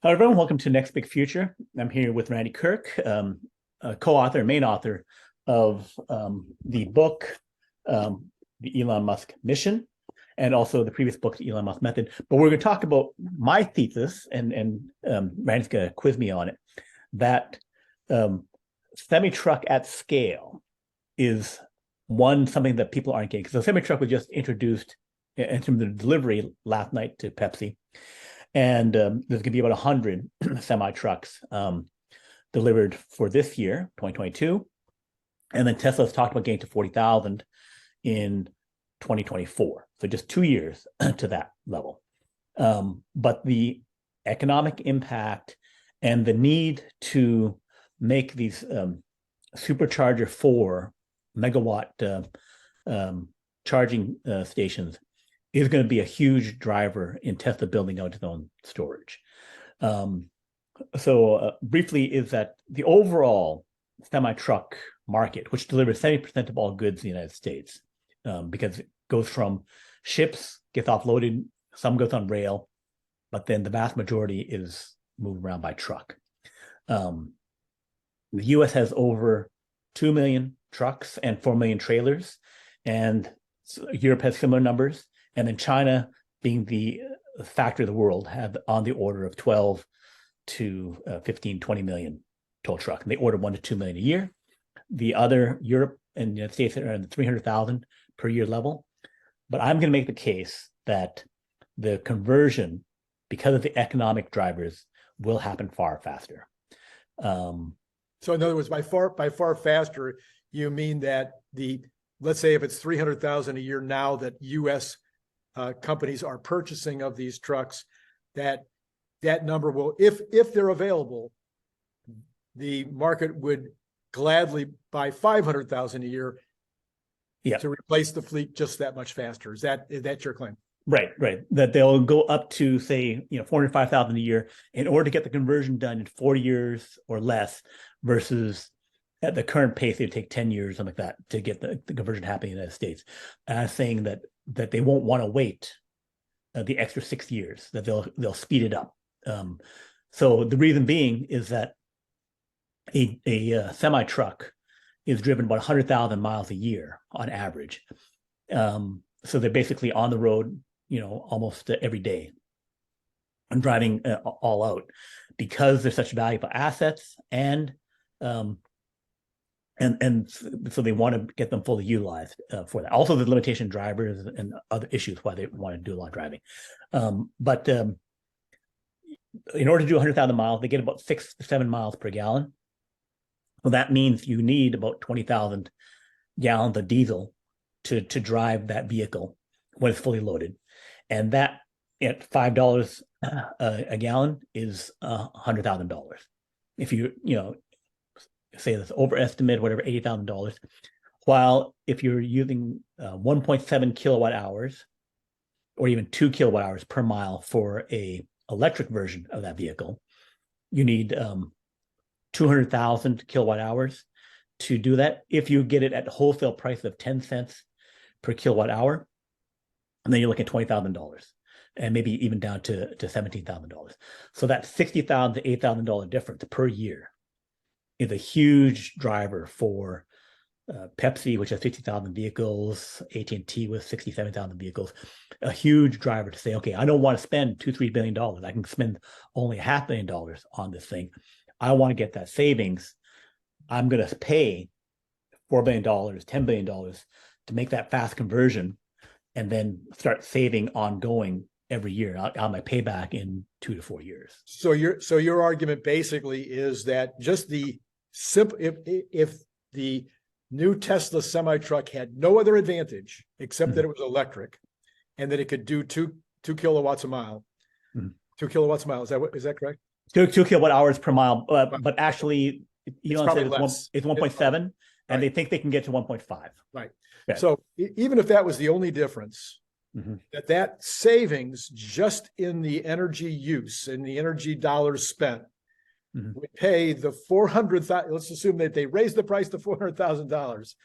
Hello, everyone. Welcome to Next Big Future. I'm here with Randy Kirk, a co-author, main author of the book, The Elon Musk Mission, and also the previous book, The Elon Musk Method. But we're going to talk about my thesis, and Randy's going to quiz me on it, that semi-truck at scale is something that people aren't getting. Because the semi-truck was just introduced in terms of delivery last night to Pepsi. And there's going to be about 100 semi-trucks delivered for this year, 2022. And then Tesla's talked about getting to 40,000 in 2024. So just 2 years to that level. But the economic impact and the need to make these supercharger 4 megawatt charging stations is going to be a huge driver in Tesla building out its own storage. Briefly, is that the overall semi-truck market, which delivers 70% of all goods in the United States, because it goes from ships, gets offloaded, some goes on rail, but then the vast majority is moved around by truck. The US has over 2 million trucks and 4 million trailers, and Europe has similar numbers. And then China, being the factor of the world, have on the order of 12 to 15, 20 million total truck. And they order 1 to 2 million a year. The other, Europe and the United States, are in the 300,000 per year level. But I'm going to make the case that the conversion, because of the economic drivers, will happen far faster. So in other words, by far faster, you mean that let's say if it's 300,000 a year now that U.S. Companies are purchasing of these trucks, that number will, if they're available, the market would gladly buy 500,000 a year to replace the fleet just that much faster. Is that your claim? Right. That they'll go up to, say, 405,000 a year in order to get the conversion done in 4 years or less, versus at the current pace, it'd take 10 years, something like that, to get the conversion happening in the United States. And I'm saying that they won't want to wait the extra 6 years, that they'll speed it up. So the reason being is that a semi-truck is driven about 100,000 miles a year on average. So they're basically on the road, almost every day, and driving all out, because they're such valuable assets, and so they want to get them fully utilized for that. Also, the limitation drivers and other issues why they want to do a lot of driving. But in order to do 100,000 miles, they get about 6 to 7 miles per gallon. Well, that means you need about 20,000 gallons of diesel to drive that vehicle when it's fully loaded. And that, at $5 a gallon, is $100,000. If you say that's overestimate, whatever, $80,000. While if you're using 1.7 kilowatt hours, or even 2 kilowatt hours per mile for a electric version of that vehicle, you need 200,000 kilowatt hours to do that. If you get it at wholesale price of 10 cents per kilowatt hour, and then you're looking at $20,000, and maybe even down to $17,000. So that $60,000 to $8,000 difference per year is a huge driver for Pepsi, which has 50,000 vehicles, AT&T with 67,000 vehicles. A huge driver to say, okay, I don't want to spend $2-3 billion. I can spend only $500 million on this thing. I want to get that savings. I'm going to pay $4 billion, $10 billion to make that fast conversion, and then start saving ongoing every year. I'll my payback in 2 to 4 years. So your argument basically is that just the simple, if the new Tesla semi-truck had no other advantage except that it was electric, and that it could do two kilowatts a mile. 2 kilowatts a mile. Is that correct? 2 kilowatt hours per mile, but actually, Elon said it's 1.7, and they think they can get to 1.5. Right. Okay. So even if that was the only difference, that savings just in the energy use and the energy dollars spent would pay the 400,000. Let's assume that they raised the price to $400,000.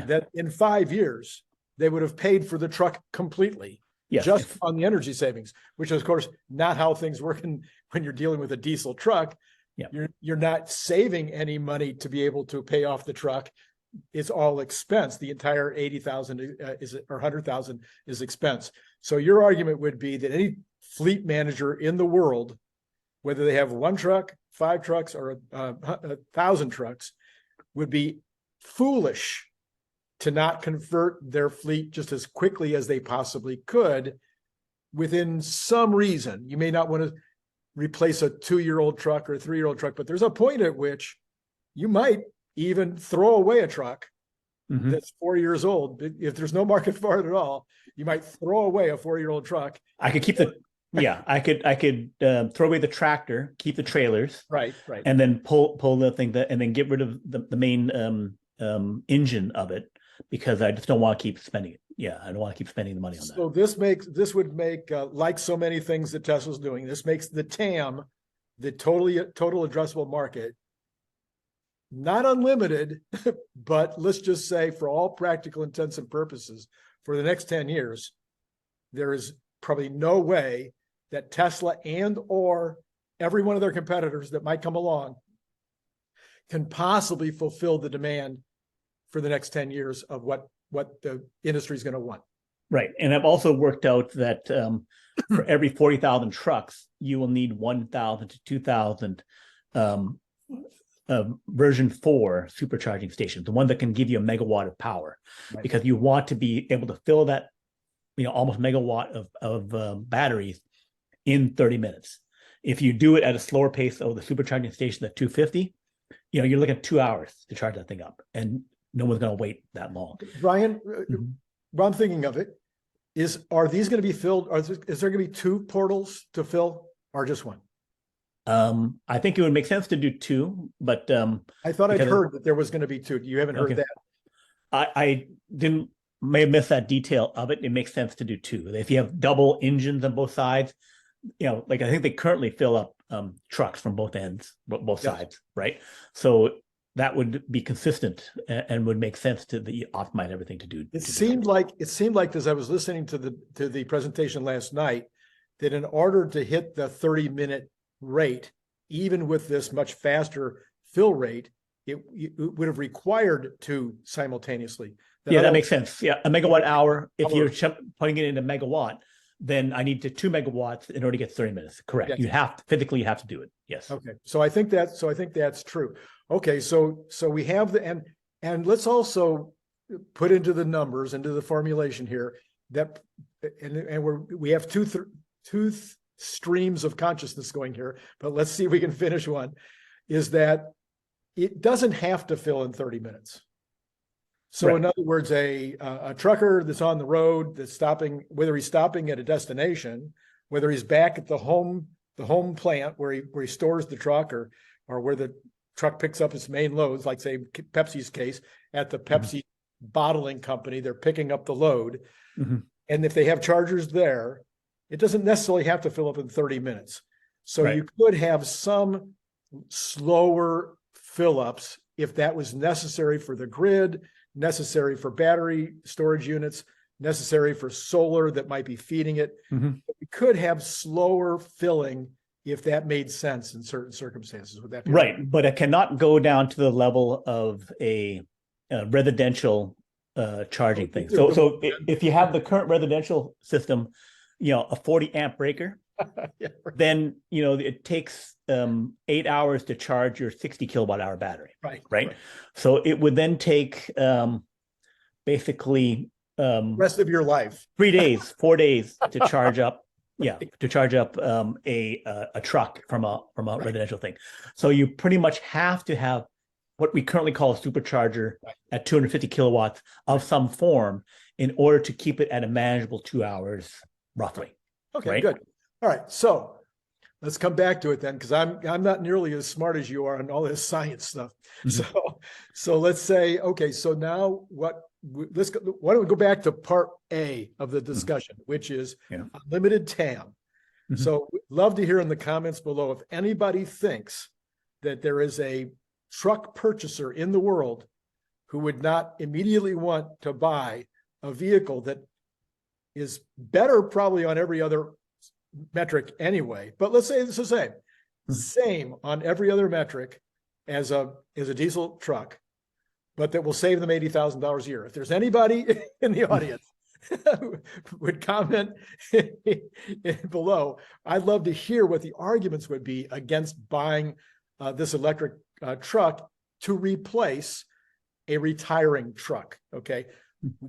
That in 5 years they would have paid for the truck completely. Yes. just on the energy savings, which is, of course, not how things work when you're dealing with a diesel truck. Yeah. You're not saving any money to be able to pay off the truck. It's all expense. The entire 80,000 is or 100,000 is expense. So your argument would be that any fleet manager in the world, whether they have 1 truck, 5 trucks, or 1,000 trucks, would be foolish to not convert their fleet just as quickly as they possibly could within some reason. You may not want to replace a 2-year-old truck or a 3-year-old truck, but there's a point at which you might even throw away a truck that's 4 years old. If there's no market for it at all, you might throw away a 4-year-old truck. I could keep I could throw away the tractor, keep the trailers, right, and then pull the thing and then get rid of the main engine of it, because I just don't want to keep spending it. Yeah, I don't want to keep spending the money on that. So this would make like so many things that Tesla's doing, this makes the TAM, the total addressable market, not unlimited, but let's just say for all practical intents and purposes, for the next 10 years, there is probably no way that Tesla and or every one of their competitors that might come along can possibly fulfill the demand for the next 10 years of what the industry is going to want. Right. And I've also worked out that for every 40,000 trucks, you will need 1,000 to 2,000 version 4 supercharging stations, the one that can give you a megawatt of power, right? Because you want to be able to fill that, almost megawatt of batteries in 30 minutes. If you do it at a slower pace of the supercharging station at 250, you're looking at 2 hours to charge that thing up, and no one's going to wait that long. Brian, what I'm thinking of it are these going to be filled? Is there going to be 2 portals to fill or just 1? I think it would make sense to do 2, but I thought I'd heard that there was going to be 2. You haven't heard that? I may have missed that detail of it. It makes sense to do 2. If you have double engines on both sides, like I think they currently fill up trucks from both ends, both sides, right? So that would be consistent and would make sense to optimize everything to do. It seemed like as I was listening to the presentation last night, that in order to hit the 30-minute rate, even with this much faster fill rate, it would have required 2 simultaneously. That makes sense. Yeah, a megawatt hour. If you're putting it into megawatt, then I need 2 megawatts in order to get 30 minutes. Correct. Yes. You have to physically have to do it. Yes. Okay. So I think that's true. Okay. So we have and let's also put into the numbers, into the formulation here that, and we have two streams of consciousness going here, but let's see if we can finish one, is that it doesn't have to fill in 30 minutes. So right. In other words, a trucker that's on the road that's stopping, whether he's stopping at a destination, whether he's back at the home plant where he stores the truck, or where the truck picks up its main loads, like say Pepsi's case at the Pepsi bottling company, they're picking up the load. And if they have chargers there, it doesn't necessarily have to fill up in 30 minutes. So right. You could have some slower fill ups if that was necessary for the grid, necessary for battery storage units, necessary for solar that might be feeding it. We could have slower filling if that made sense in certain circumstances. Would that be right? But it cannot go down to the level of a residential charging thing. So if you have the current residential system, a 40 amp breaker, yeah, right. Then it takes 8 hours to charge your 60 kilowatt hour battery. Right. So it would then take basically rest of your life, 4 days to charge up. Yeah, to charge up a truck from a residential thing. So you pretty much have to have what we currently call a supercharger at 250 kilowatts of some form in order to keep it at a manageable 2 hours roughly. Okay, right? Good. All right, so let's come back to it then, because I'm not nearly as smart as you are on all this science stuff. So let's say, okay, so now why don't we go back to part A of the discussion, which is unlimited TAM. So love to hear in the comments below if anybody thinks that there is a truck purchaser in the world who would not immediately want to buy a vehicle that is better probably on every other metric anyway, but let's say it's the same. Same on every other metric as a diesel truck, but that will save them $80,000 a year. If there's anybody in the audience would comment below, I'd love to hear what the arguments would be against buying this electric truck to replace a retiring truck. Okay.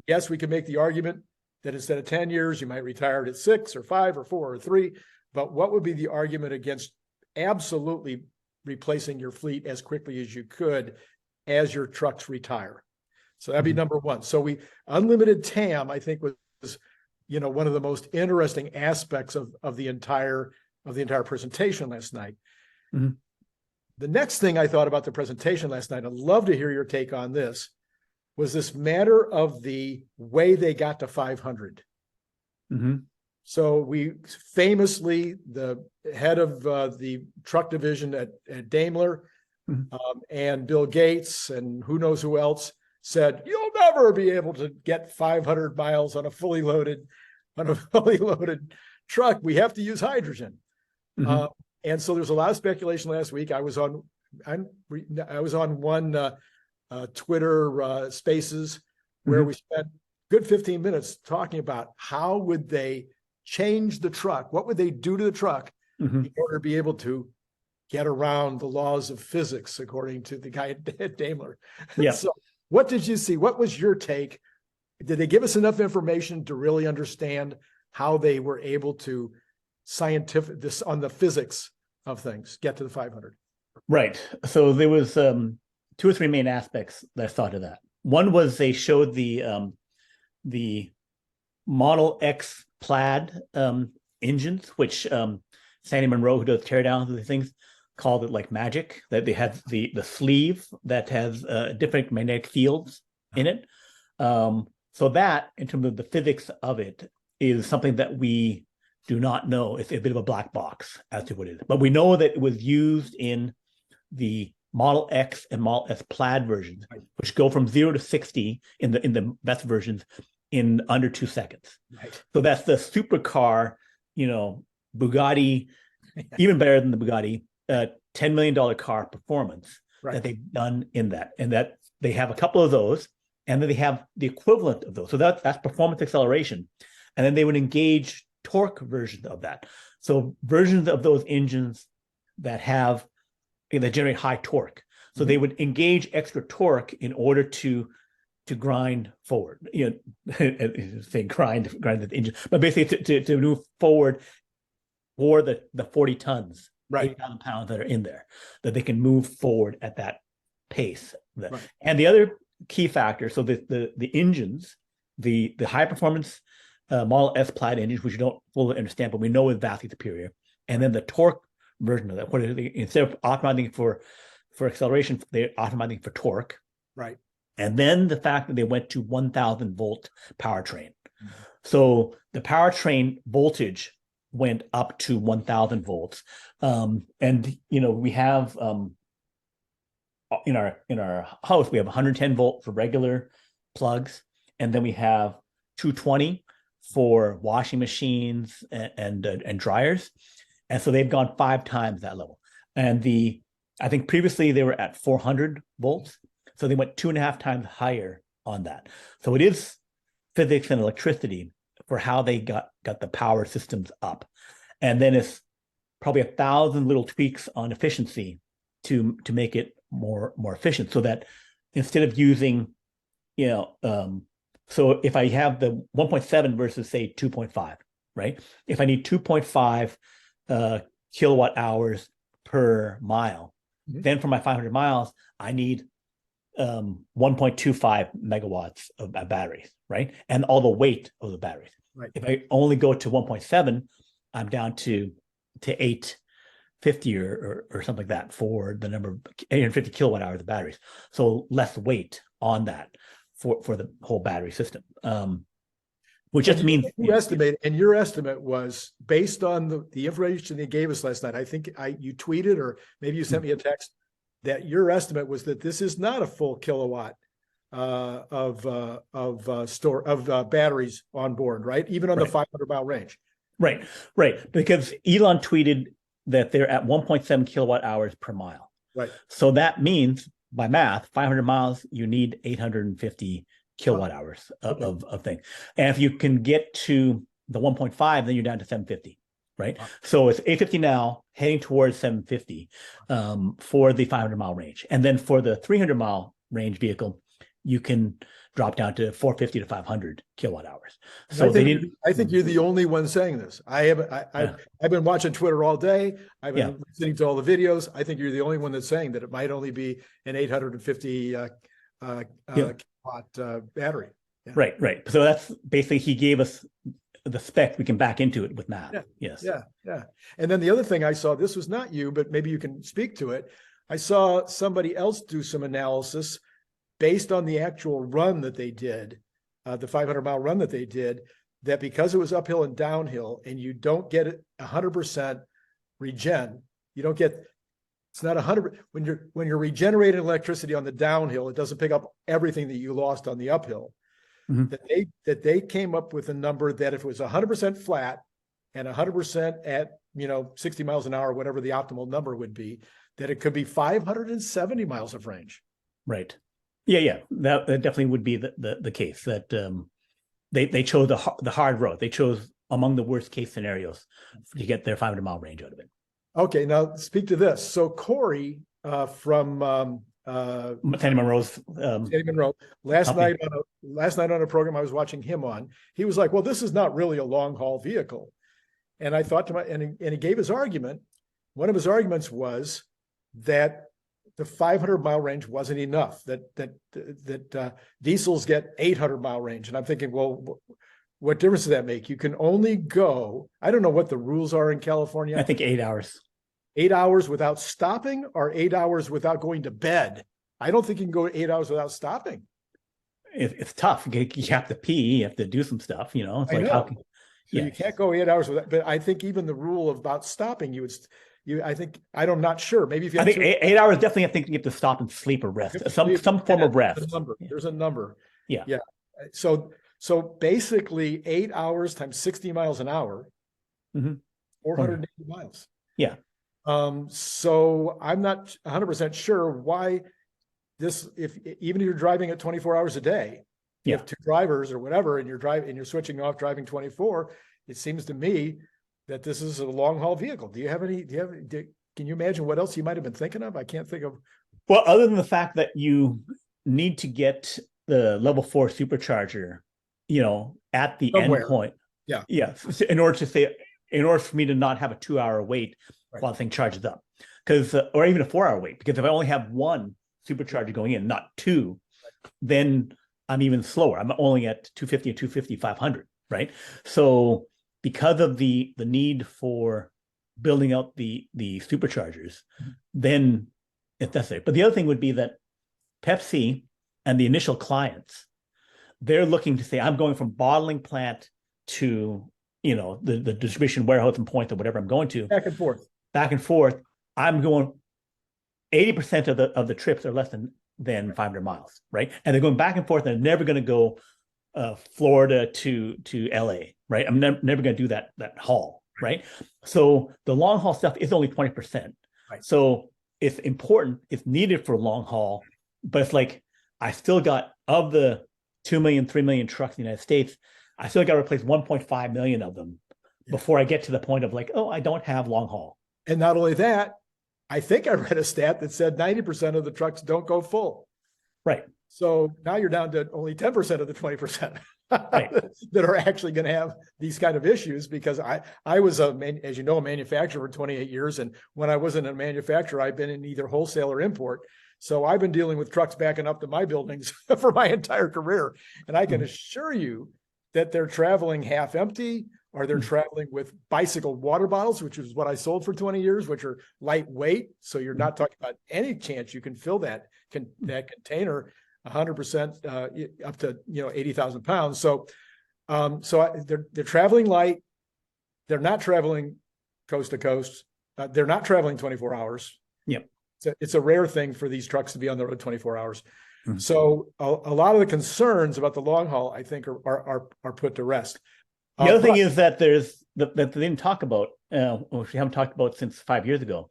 Yes, we can make the argument that instead of 10 years, you might retire it at 6 or 5 or 4 or 3. But what would be the argument against absolutely replacing your fleet as quickly as you could as your trucks retire? So that'd be number one. So unlimited TAM, I think, was one of the most interesting aspects of the entire presentation last night. Mm-hmm. The next thing I thought about the presentation last night, I'd love to hear your take on this, was this matter of the way they got to 500. Mm-hmm. So we famously, the head of the truck division at Daimler, and Bill Gates and who knows who else said, you'll never be able to get 500 miles on a fully loaded truck. We have to use hydrogen. Mm-hmm. And so there's a lot of speculation last week. I was on one Twitter Spaces where we spent good 15 minutes talking about how would they change the truck? What would they do to the truck in order to be able to get around the laws of physics, according to the guy at Daimler? Yeah. So what did you see? What was your take? Did they give us enough information to really understand how they were able to on the physics of things, get to the 500? Right. So there was 2 or 3 main aspects that I thought of that. One was they showed the Model X plaid engines, which Sandy Monroe, who does teardowns of the things, called it like magic, that they have the sleeve that has different magnetic fields in it. So that, in terms of the physics of it, is something that we do not know. It's a bit of a black box as to what it is. But we know that it was used in the Model X and Model S plaid versions, which go from 0 to 60 in the best versions in under 2 seconds. Right. So that's the supercar, Bugatti, even better than the Bugatti, $10 million car performance that they've done in that. And that they have a couple of those, and then they have the equivalent of those. So that's performance acceleration. And then they would engage torque versions of that. So versions of those engines that generate high torque. So they would engage extra torque in order to grind forward. Say grind the engine, but basically to move forward for the 40 tons, 8,000 pounds that are in there, that they can move forward at that pace. And the other key factor, so the engines, the high performance Model S plaid engines, which you don't fully understand, but we know is vastly superior. And then the torque version of that, instead of optimizing for acceleration, they're optimizing for torque. Right. And then the fact that they went to 1,000 volt powertrain. So the powertrain voltage went up to 1,000 volts. And we have in our house, we have 110 volt for regular plugs, and then we have 220 for washing machines and dryers. And so they've gone 5 times that level. And I think previously they were at 400 volts. So they went 2.5 times higher on that. So it is physics and electricity for how they got the power systems up. And then it's probably 1,000 little tweaks on efficiency to make it more efficient, so that instead of using, so if I have the 1.7 versus say 2.5, right? If I need 2.5 kilowatt hours per mile, then for my 500 miles, I need 1.25 megawatts of batteries, right? And all the weight of the batteries. Right. If I only go to 1.7, I'm down to 850 or something like that for the number of 850 kilowatt hours of batteries. So less weight on that for the whole battery system. Which just means you estimate, and your estimate was based on the information they gave us last night. I think you tweeted, or maybe you sent me a text, that your estimate was that this is not a full kilowatt batteries on board, right? Even on the 500-mile range. Right. Because Elon tweeted that they're at 1.7 kilowatt hours per mile. Right. So that means, by math, 500 miles, you need 850 kilowatt hours of thing. And if you can get to the 1.5, then you're down to 750. Right. So it's 850 now, heading towards 750 for the 500-mile range. And then for the 300-mile range vehicle, you can drop down to 450 to 500 kilowatt hours. So I think you're the only one saying this. I've been watching Twitter all day. I've been listening to all the videos. I think you're the only one that's saying that it might only be an 850 kilowatt battery. Yeah. Right. So that's basically, he gave us the spec. We can back into it with math. Yes. Yeah. And then the other thing I saw, this was not you, but maybe you can speak to it. I saw somebody else do some analysis based on the actual run that they did, the 500-mile run that they did, that because it was uphill and downhill and you don't get it 100% regen, you don't get, it's not 100, when you're regenerating electricity on the downhill, it doesn't pick up everything that you lost on the uphill. Mm-hmm. That they came up with a number that if it was 100% flat and 100% at 60 miles an hour, whatever the optimal number would be, that it could be 570 miles of range. Right. Yeah. That definitely would be the case, that they chose the hard road. They chose among the worst case scenarios to get their 500-mile range out of it. Okay, now speak to this. So Corey from Sandy Monroe's Sandy Monroe last night on a program I was watching him on, he was like, well, this is not really a long haul vehicle. And I thought and he gave his argument. One of his arguments was that the 500-mile range wasn't enough, that diesels get 800-mile range. And I'm thinking, well, what difference does that make? You can only go, I don't know what the rules are in California. I think 8 hours. 8 hours without stopping, or 8 hours without going to bed? I don't think you can go 8 hours without stopping. It's tough. You have to pee. You have to do some stuff. It's like, how can, you can't go 8 hours without. But I think even the rule about stopping, I'm not sure. Maybe if you, I think 8 hours definitely. I think you have to stop and sleep or rest. Some form of rest. There's a number. Yeah. So basically, 8 hours times 60 miles an hour, 480 miles. Yeah. So I'm not 100% sure why this, even if you're driving it 24 hours a day, you have two drivers or whatever, and you're switching off driving 24, it seems to me that this is a long haul vehicle. Can you imagine what else you might have been thinking of? I can't think of. Well, other than the fact that you need to get the level 4 supercharger, at the end point. Yeah. In order for me to not have a 2-hour wait while the thing charges up, or even a 4-hour wait, because if I only have one supercharger going in, not two, then I'm even slower. I'm only at 250 and 250, 500, right? So because of the need for building out the superchargers, then it's necessary. But the other thing would be that Pepsi and the initial clients, they're looking to say, I'm going from bottling plant to the distribution warehouse and point or whatever I'm going to. Back and forth. I'm going 80% of the trips are less than 500 miles, right? And they're going back and forth. And they're never going to go Florida to LA, right? I'm never going to do that haul, right? So the long haul stuff is only 20%. Right. So it's important, it's needed for long haul, but it's like, I still got, of the 2 million, 3 million trucks in the United States, I still got to replace 1.5 million of them before I get to the point of like, oh, I don't have long haul. And not only that, I think I read a stat that said 90% of the trucks don't go full. Right. So now you're down to only 10% of the 20% that are actually going to have these kind of issues, because I was, as you know, a manufacturer for 28 years. And when I wasn't a manufacturer, I've been in either wholesale or import. So I've been dealing with trucks backing up to my buildings for my entire career. And I can assure you that they're traveling half empty, or they're traveling with bicycle water bottles, which is what I sold for 20 years, which are lightweight. So you're not talking about any chance you can fill that container 100% up to 80,000 pounds. So they're traveling light. They're not traveling coast to coast. They're not traveling 24 hours. Yep. It's a rare thing for these trucks to be on the road 24 hours. Mhm. So a lot of the concerns about the long haul, I think, are put to rest. The other thing is that that they didn't talk about, which we haven't talked about since 5 years ago,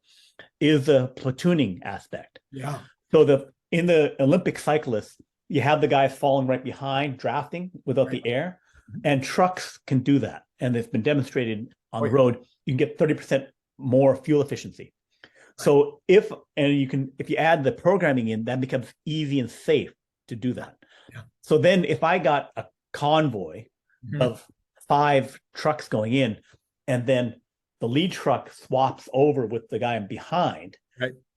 is the platooning aspect. Yeah. So in the Olympic cyclists, you have the guys falling right behind, drafting without the air, and trucks can do that. And it's been demonstrated on the road. You can get 30% more fuel efficiency. So if you add the programming in, that becomes easy and safe to do that. Yeah. So then if I got a convoy of 5 trucks going in, and then the lead truck swaps over with the guy behind,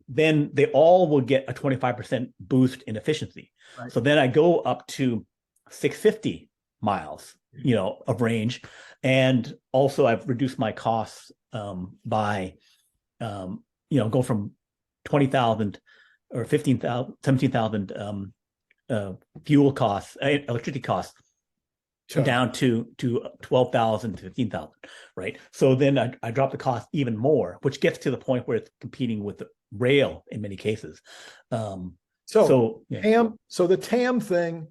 then they all will get a 25% boost in efficiency. So then I go up to 650 miles, of range. And also I've reduced my costs by, go from 20,000 or 15,000, 17,000 fuel costs, electricity costs, down to 12,000 to 15,000, right? So then I drop the cost even more, which gets to the point where it's competing with the rail in many cases. So the TAM thing,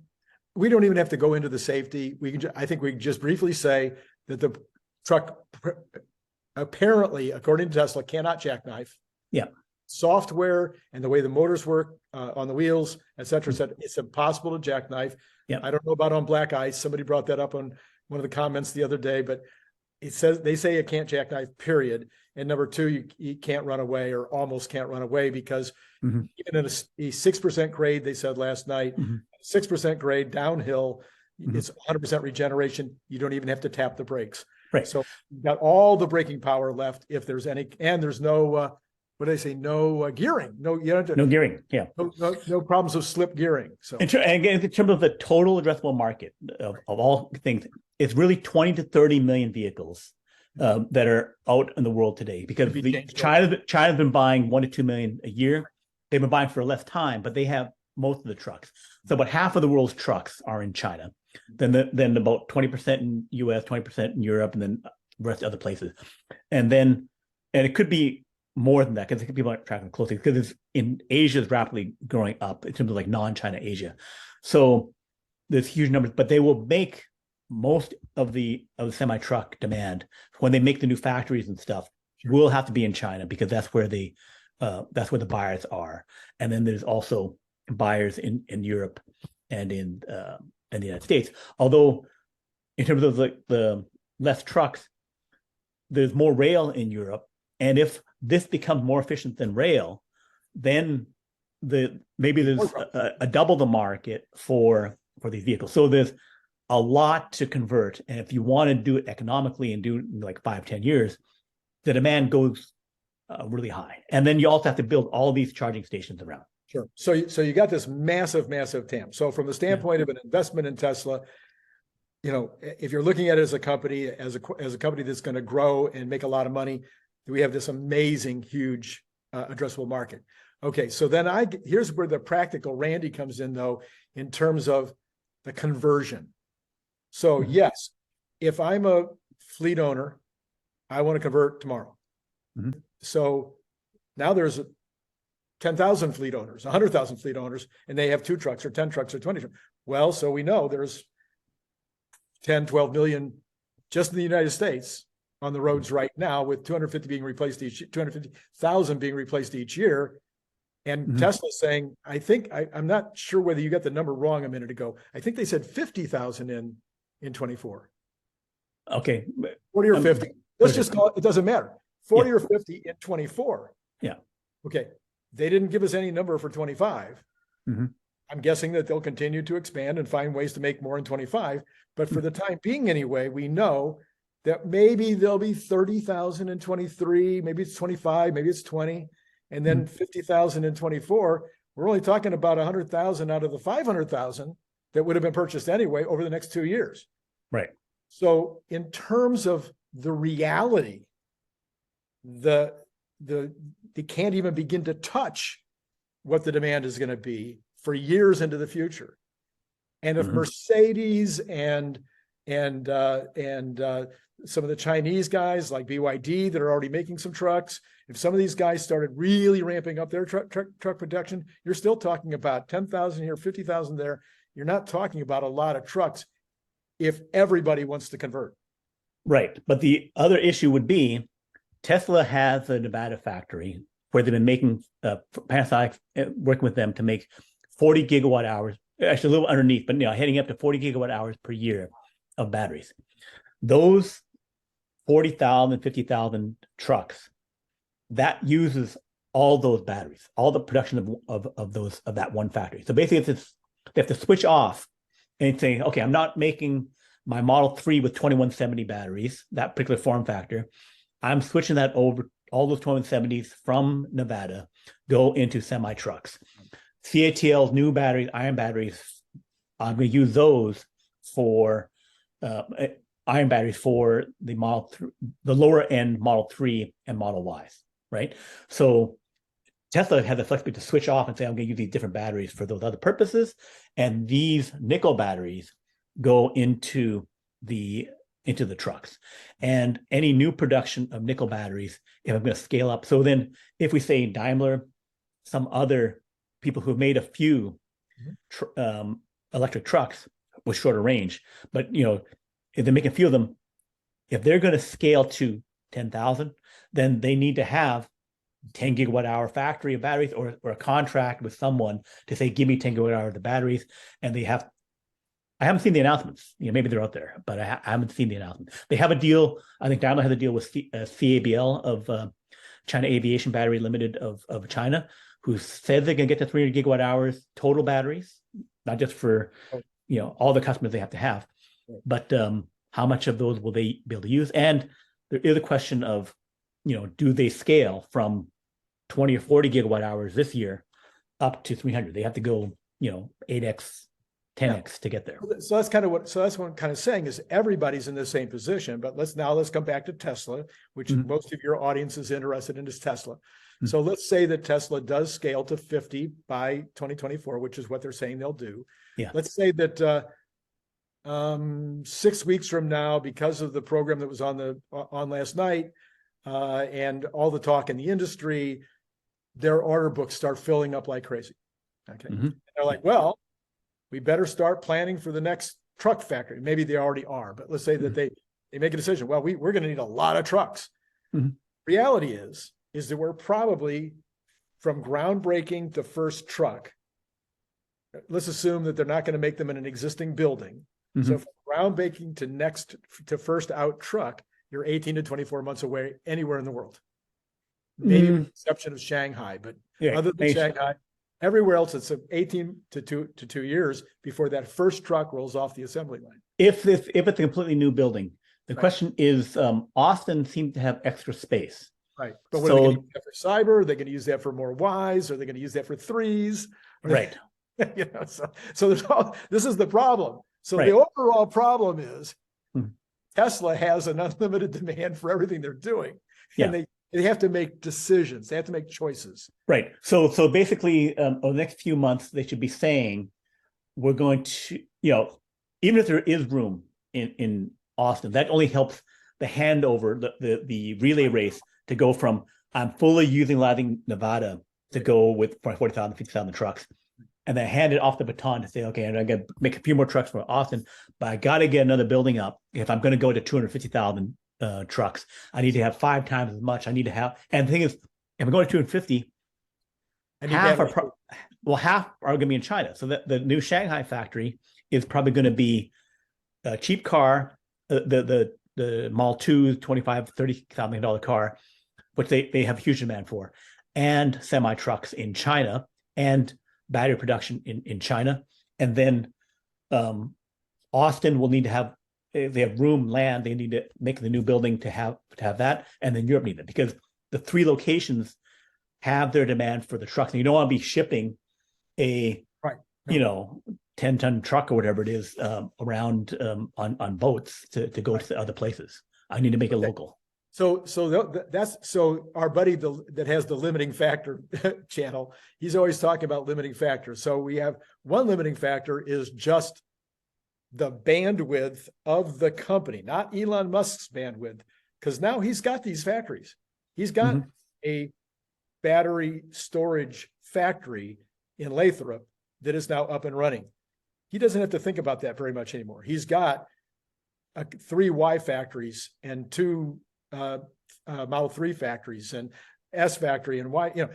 we don't even have to go into the safety. I think we can just briefly say that the truck apparently, according to Tesla, cannot jackknife. Yeah. Software and the way the motors work on the wheels, et cetera, it's impossible to jackknife. Yeah. I don't know about on black ice. Somebody brought that up on one of the comments the other day, but they say it can't jackknife, period. And number two, you can't run away or almost can't run away because even in a 6% grade, they said last night, 6% grade downhill, it's 100% regeneration. You don't even have to tap the brakes. Right. So you've got all the braking power left if there's any, and there's no, what do they say? No gearing. No gearing. Yeah. No problems of slip gearing. So and again, in terms of the total addressable market of all things, it's really 20 to 30 million vehicles that are out in the world today, because China's been buying 1 to 2 million a year. They've been buying for less time, but they have most of the trucks. So about half of the world's trucks are in China. Then about 20% in US, 20% in Europe, and then the rest of other places. And it could be more than that, because people aren't tracking closely, because it's in Asia is rapidly growing up in terms of like non-China Asia. So there's huge numbers, but they will make most of the semi-truck demand when they make the new factories and stuff will have to be in China, because that's where the buyers are. And then there's also buyers in Europe and in the United States. Although in terms of the less trucks, there's more rail in Europe. And if this becomes more efficient than rail, then maybe there's a double the market for these vehicles. So there's a lot to convert. And if you want to do it economically and do it in like 5-10 years, the demand goes really high. And then you also have to build all these charging stations around. Sure. So you got this massive TAM. So from the standpoint of an investment in Tesla, if you're looking at it as a company, as a company that's going to grow and make a lot of money, we have this amazing, huge addressable market. Okay, so then here's where the practical Randy comes in, though, in terms of the conversion. So yes, if I'm a fleet owner, I want to convert tomorrow. So now there's 10,000 fleet owners, 100,000 fleet owners, and they have 2 trucks or 10 trucks or 20 trucks. Well, so we know there's 10, 12 million just in the United States on the roads right now, with 250,000 being replaced each year. And Tesla's saying, I'm not sure whether you got the number wrong a minute ago. I think they said 50,000 in 24. Okay. 40 or 50. Let's just call it doesn't matter. 40 or 50 in 24. Yeah. Okay. They didn't give us any number for 25. I'm guessing that they'll continue to expand and find ways to make more in 25. But for the time being, anyway, we know that maybe there'll be 30,000 in 23, maybe it's 25, maybe it's 20, and then 50,000 in 24. We're only talking about 100,000 out of the 500,000 that would have been purchased anyway over the next 2 years. Right. So in terms of the reality, they can't even begin to touch what the demand is going to be for years into the future. And if Mercedes and and some of the Chinese guys like BYD that are already making some trucks. If some of these guys started really ramping up their truck production, you're still talking about 10,000 here, 50,000 there. You're not talking about a lot of trucks if everybody wants to convert. Right. But the other issue would be Tesla has a Nevada factory where they've been making Panasonic working with them to make 40 gigawatt hours, actually a little underneath, but heading up to 40 gigawatt hours per year of batteries. Those 40,000, 50,000 trucks, that uses all those batteries, all the production of that one factory. So basically, they have to switch off and say, okay, I'm not making my Model 3 with 2170 batteries, that particular form factor. I'm switching that over, all those 2170s from Nevada go into semi trucks. CATL's new batteries, iron batteries, I'm going to use those for iron batteries for the the lower end Model 3 and Model Ys, right? So Tesla has the flexibility to switch off and say, I'm going to use these different batteries for those other purposes. And these nickel batteries go into the trucks. And any new production of nickel batteries, if I'm going to scale up. So then if we say Daimler, some other people who've made a few electric trucks with shorter range, but if they're making a few of them, if they're going to scale to 10,000, then they need to have 10 gigawatt hour factory of batteries or a contract with someone to say, give me 10 gigawatt hour of the batteries. And I haven't seen the announcements. Maybe they're out there, but I haven't seen the announcement. They have a deal. I think Daimler has a deal with CABL of China Aviation Battery Limited of China, who says they can get to 300 gigawatt hours total batteries, not just for all the customers they have to have, but how much of those will they be able to use? And there is a question of, do they scale from 20 or 40 gigawatt hours this year up to 300? They have to go, 8x, 10x to get there. So that's what I'm kind of saying is everybody's in the same position. But let's come back to Tesla, which most of your audience is interested in is Tesla. So let's say that Tesla does scale to 50 by 2024, which is what they're saying they'll do. Yeah. Let's say that 6 weeks from now, because of the program that was on last night and all the talk in the industry, their order books start filling up like crazy. Okay. And they're like, well, we better start planning for the next truck factory. Maybe they already are, but let's say that they make a decision. Well, we're going to need a lot of trucks. Reality is that we're probably from groundbreaking to first truck. Let's assume that they're not going to make them in an existing building. So from groundbreaking to first out truck, you're 18 to 24 months away anywhere in the world. Maybe with the exception of Shanghai, but other than Shanghai, everywhere else it's 18 to 2 years before that first truck rolls off the assembly line. If it's a completely new building, the question is, Austin seems to have extra space. Right. But what are they going to use that for cyber? Are they going to use that for more Ys? Are they going to use that for 3s? Right. So there's this is the problem. So the overall problem is Tesla has an unlimited demand for everything they're doing. And they have to make decisions. They have to make choices. Right. So basically, over the next few months, they should be saying, we're going to, even if there is room in Austin, that only helps the handover, the relay race to go from, I'm fully utilizing Nevada to go with 40,000, 50,000 trucks, and then hand it off the baton to say, okay, I got to make a few more trucks for Austin, but I got to get another building up. If I'm going to go to 250,000 trucks, I need to have 5 times as much. I need to have, and the thing is, if I'm going to 250, half are going to be in China. So the new Shanghai factory is probably going to be a cheap car, the Model 2, $25,000, $30,000 car, which they have huge demand for, and semi trucks in China, and battery production in China. And then Austin will need to have, if they have room, land, they need to make the new building to have that. And then Europe needs it, because the 3 locations have their demand for the trucks. And you don't want to be shipping a 10-ton truck or whatever it is around on boats to go to other places. I need to make it local. So our buddy that has the limiting factor channel, he's always talking about limiting factors. So we have one limiting factor is just the bandwidth of the company, not Elon Musk's bandwidth, because now he's got these factories. He's got a battery storage factory in Lathrop that is now up and running. He doesn't have to think about that very much anymore. He's got 3 Y factories and 2 Model 3 factories and S factory and Y,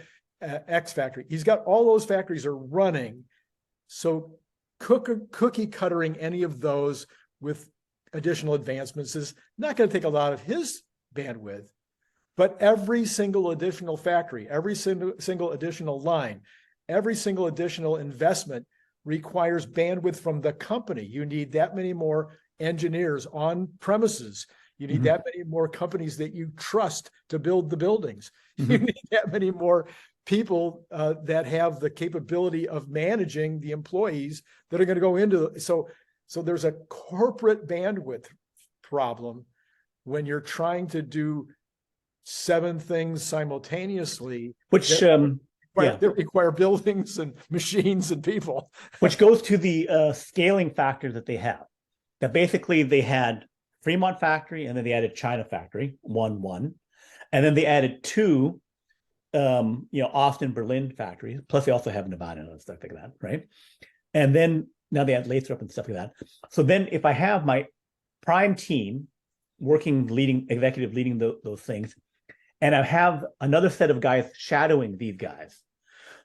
X factory. He's got all those factories are running. So cookie cuttering any of those with additional advancements is not going to take a lot of his bandwidth, but every single additional factory, every single additional line, every single additional investment requires bandwidth from the company. You need that many more engineers on premises. You need that many more companies that you trust to build the buildings. You need that many more people that have the capability of managing the employees that are going to go into. So there's a corporate bandwidth problem when you're trying to do 7 things simultaneously, which that require buildings and machines and people. Which goes to the scaling factor that they have. That basically they had Fremont factory, and then they added China factory, one, and then they added 2, Austin, Berlin factories. Plus, they also have Nevada and stuff like that, right? And then now they add Lathrop and stuff like that. So then, if I have my prime team working, executive leading those things, and I have another set of guys shadowing these guys,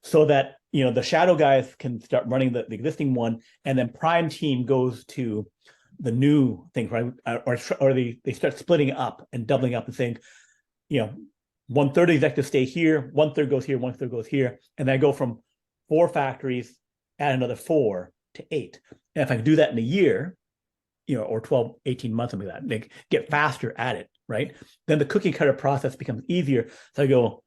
so that the shadow guys can start running the existing one, and then prime team goes to the new thing, right? Or they start splitting up and doubling up and saying, 1/3 of the executives stay here, 1/3 goes here, 1/3 goes here, and then I go from 4 factories, add another 4 to 8. And if I can do that in a year, or 12, 18 months, something like that, they get faster at it, right? Then the cookie cutter process becomes easier. So I go,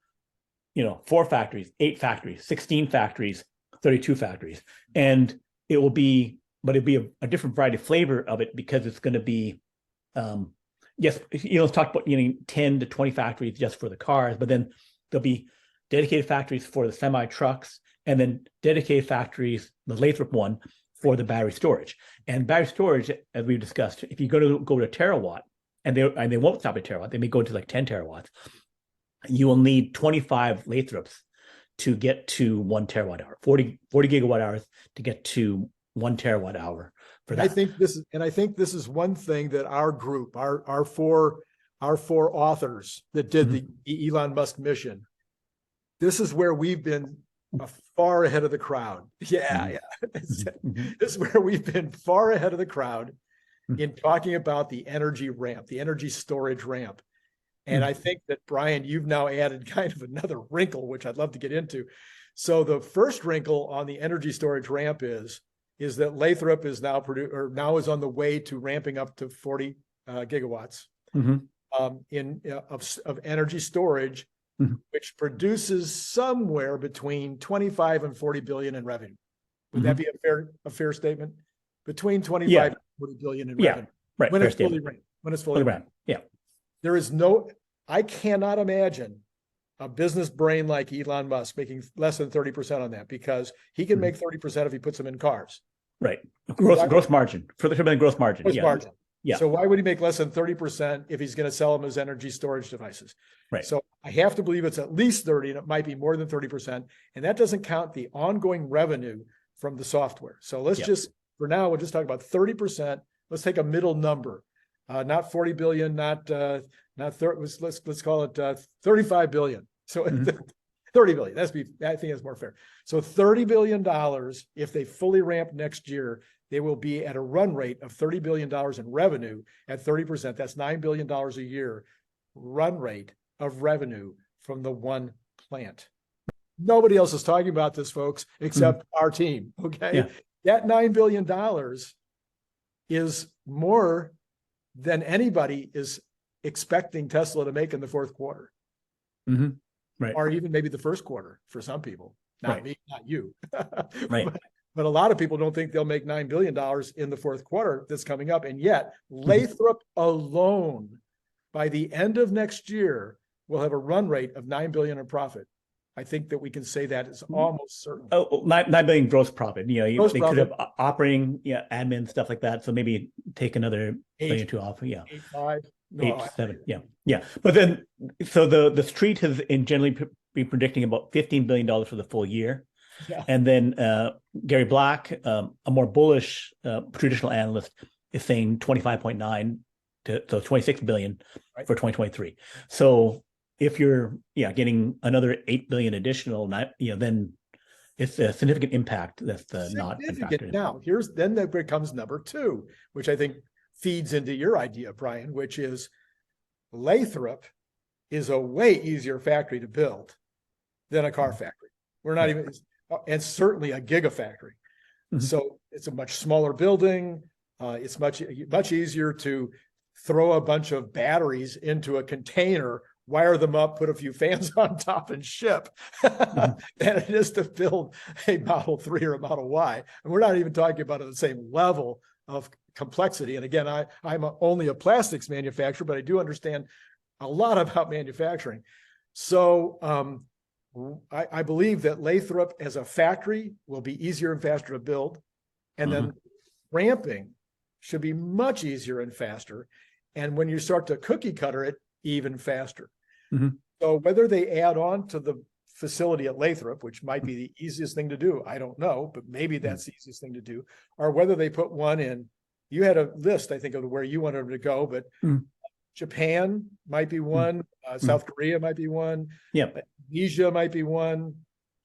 4 factories, 8 factories, 16 factories, 32 factories, and it'll be a different variety of flavor of it, because it's going to be, yes, let's talk about 10 to 20 factories just for the cars, but then there'll be dedicated factories for the semi trucks, and then dedicated factories, the Lathrop one, for the battery storage. And battery storage, as we've discussed, if you go to Terawatt, and they won't stop at Terawatt, they may go to like 10 terawatts, you will need 25 Lathrops to get to 1 terawatt hour, 40 gigawatt hours to get to 1 terawatt hour for that. I think this is one thing that our group, our four authors that did the Elon Musk mission, this is where we've been far ahead of the crowd. Yeah. This is where we've been far ahead of the crowd in talking about the energy ramp, the energy storage ramp. And I think that, Brian, you've now added kind of another wrinkle, which I'd love to get into. So the first wrinkle on the energy storage ramp is that Lathrop is now is on the way to ramping up to 40 gigawatts of energy storage, which produces somewhere between 25 and 40 billion in revenue. Would that be a fair statement? Between 25 and 40 billion in revenue. Right. When it's fully ramped. Yeah. I cannot imagine a business brain like Elon Musk making less than 30% on that, because he can make 30% if he puts them in cars. Right. Gross margin. For the gross margin. Margin. Yeah. So why would he make less than 30% if he's going to sell them as energy storage devices? Right. So I have to believe it's at least 30, and it might be more than 30%. And that doesn't count the ongoing revenue from the software. So let's just, for now, we'll just talk about 30%. Let's take a middle number, not 40 billion, not 30. Let's call it 35 billion. So 30 billion. I think that's more fair. So $30 billion, if they fully ramp next year, they will be at a run rate of $30 billion in revenue at 30%. That's $9 billion a year run rate of revenue from the one plant. Nobody else is talking about this, folks, except our team. Okay. Yeah. That $9 billion is more than anybody is expecting Tesla to make in the fourth quarter. Right. Or even maybe the first quarter for some people. Not me, not you. Right. But a lot of people don't think they'll make $9 billion in the fourth quarter that's coming up. And yet, Lathrop alone, by the end of next year, will have a run rate of $9 billion in profit. I think that we can say that is almost certain. Oh, 9 billion gross profit. Gross they profit. could have operating, admin stuff like that. So maybe take another billion or two off. 8.5. No, 8, 7. Yeah. But then, so the street has generally been predicting about $15 billion for the full year. Yeah. And then Gary Black, a more bullish traditional analyst, is saying 25.9 so 26 billion for 2023. So if you're getting another 8 billion additional, then it's a significant impact that's not factored. Now then that becomes number two, which I think feeds into your idea, Brian, which is Lathrop is a way easier factory to build than a car factory. We're not even, and certainly a gigafactory. So it's a much smaller building. It's much easier to throw a bunch of batteries into a container, wire them up, put a few fans on top, and ship than it is to build a Model 3 or a Model Y. And we're not even talking about the same level of complexity. And again, I'm only a plastics manufacturer, but I do understand a lot about manufacturing. So I believe that Lathrop as a factory will be easier and faster to build. And then ramping should be much easier and faster. And when you start to cookie cutter it, even faster. So whether they add on to the facility at Lathrop, which might be the easiest thing to do, I don't know, but maybe that's the easiest thing to do, or whether they put one in. You had a list, I think, of where you wanted them to go, but Japan might be one, South Korea might be one, Indonesia might be one,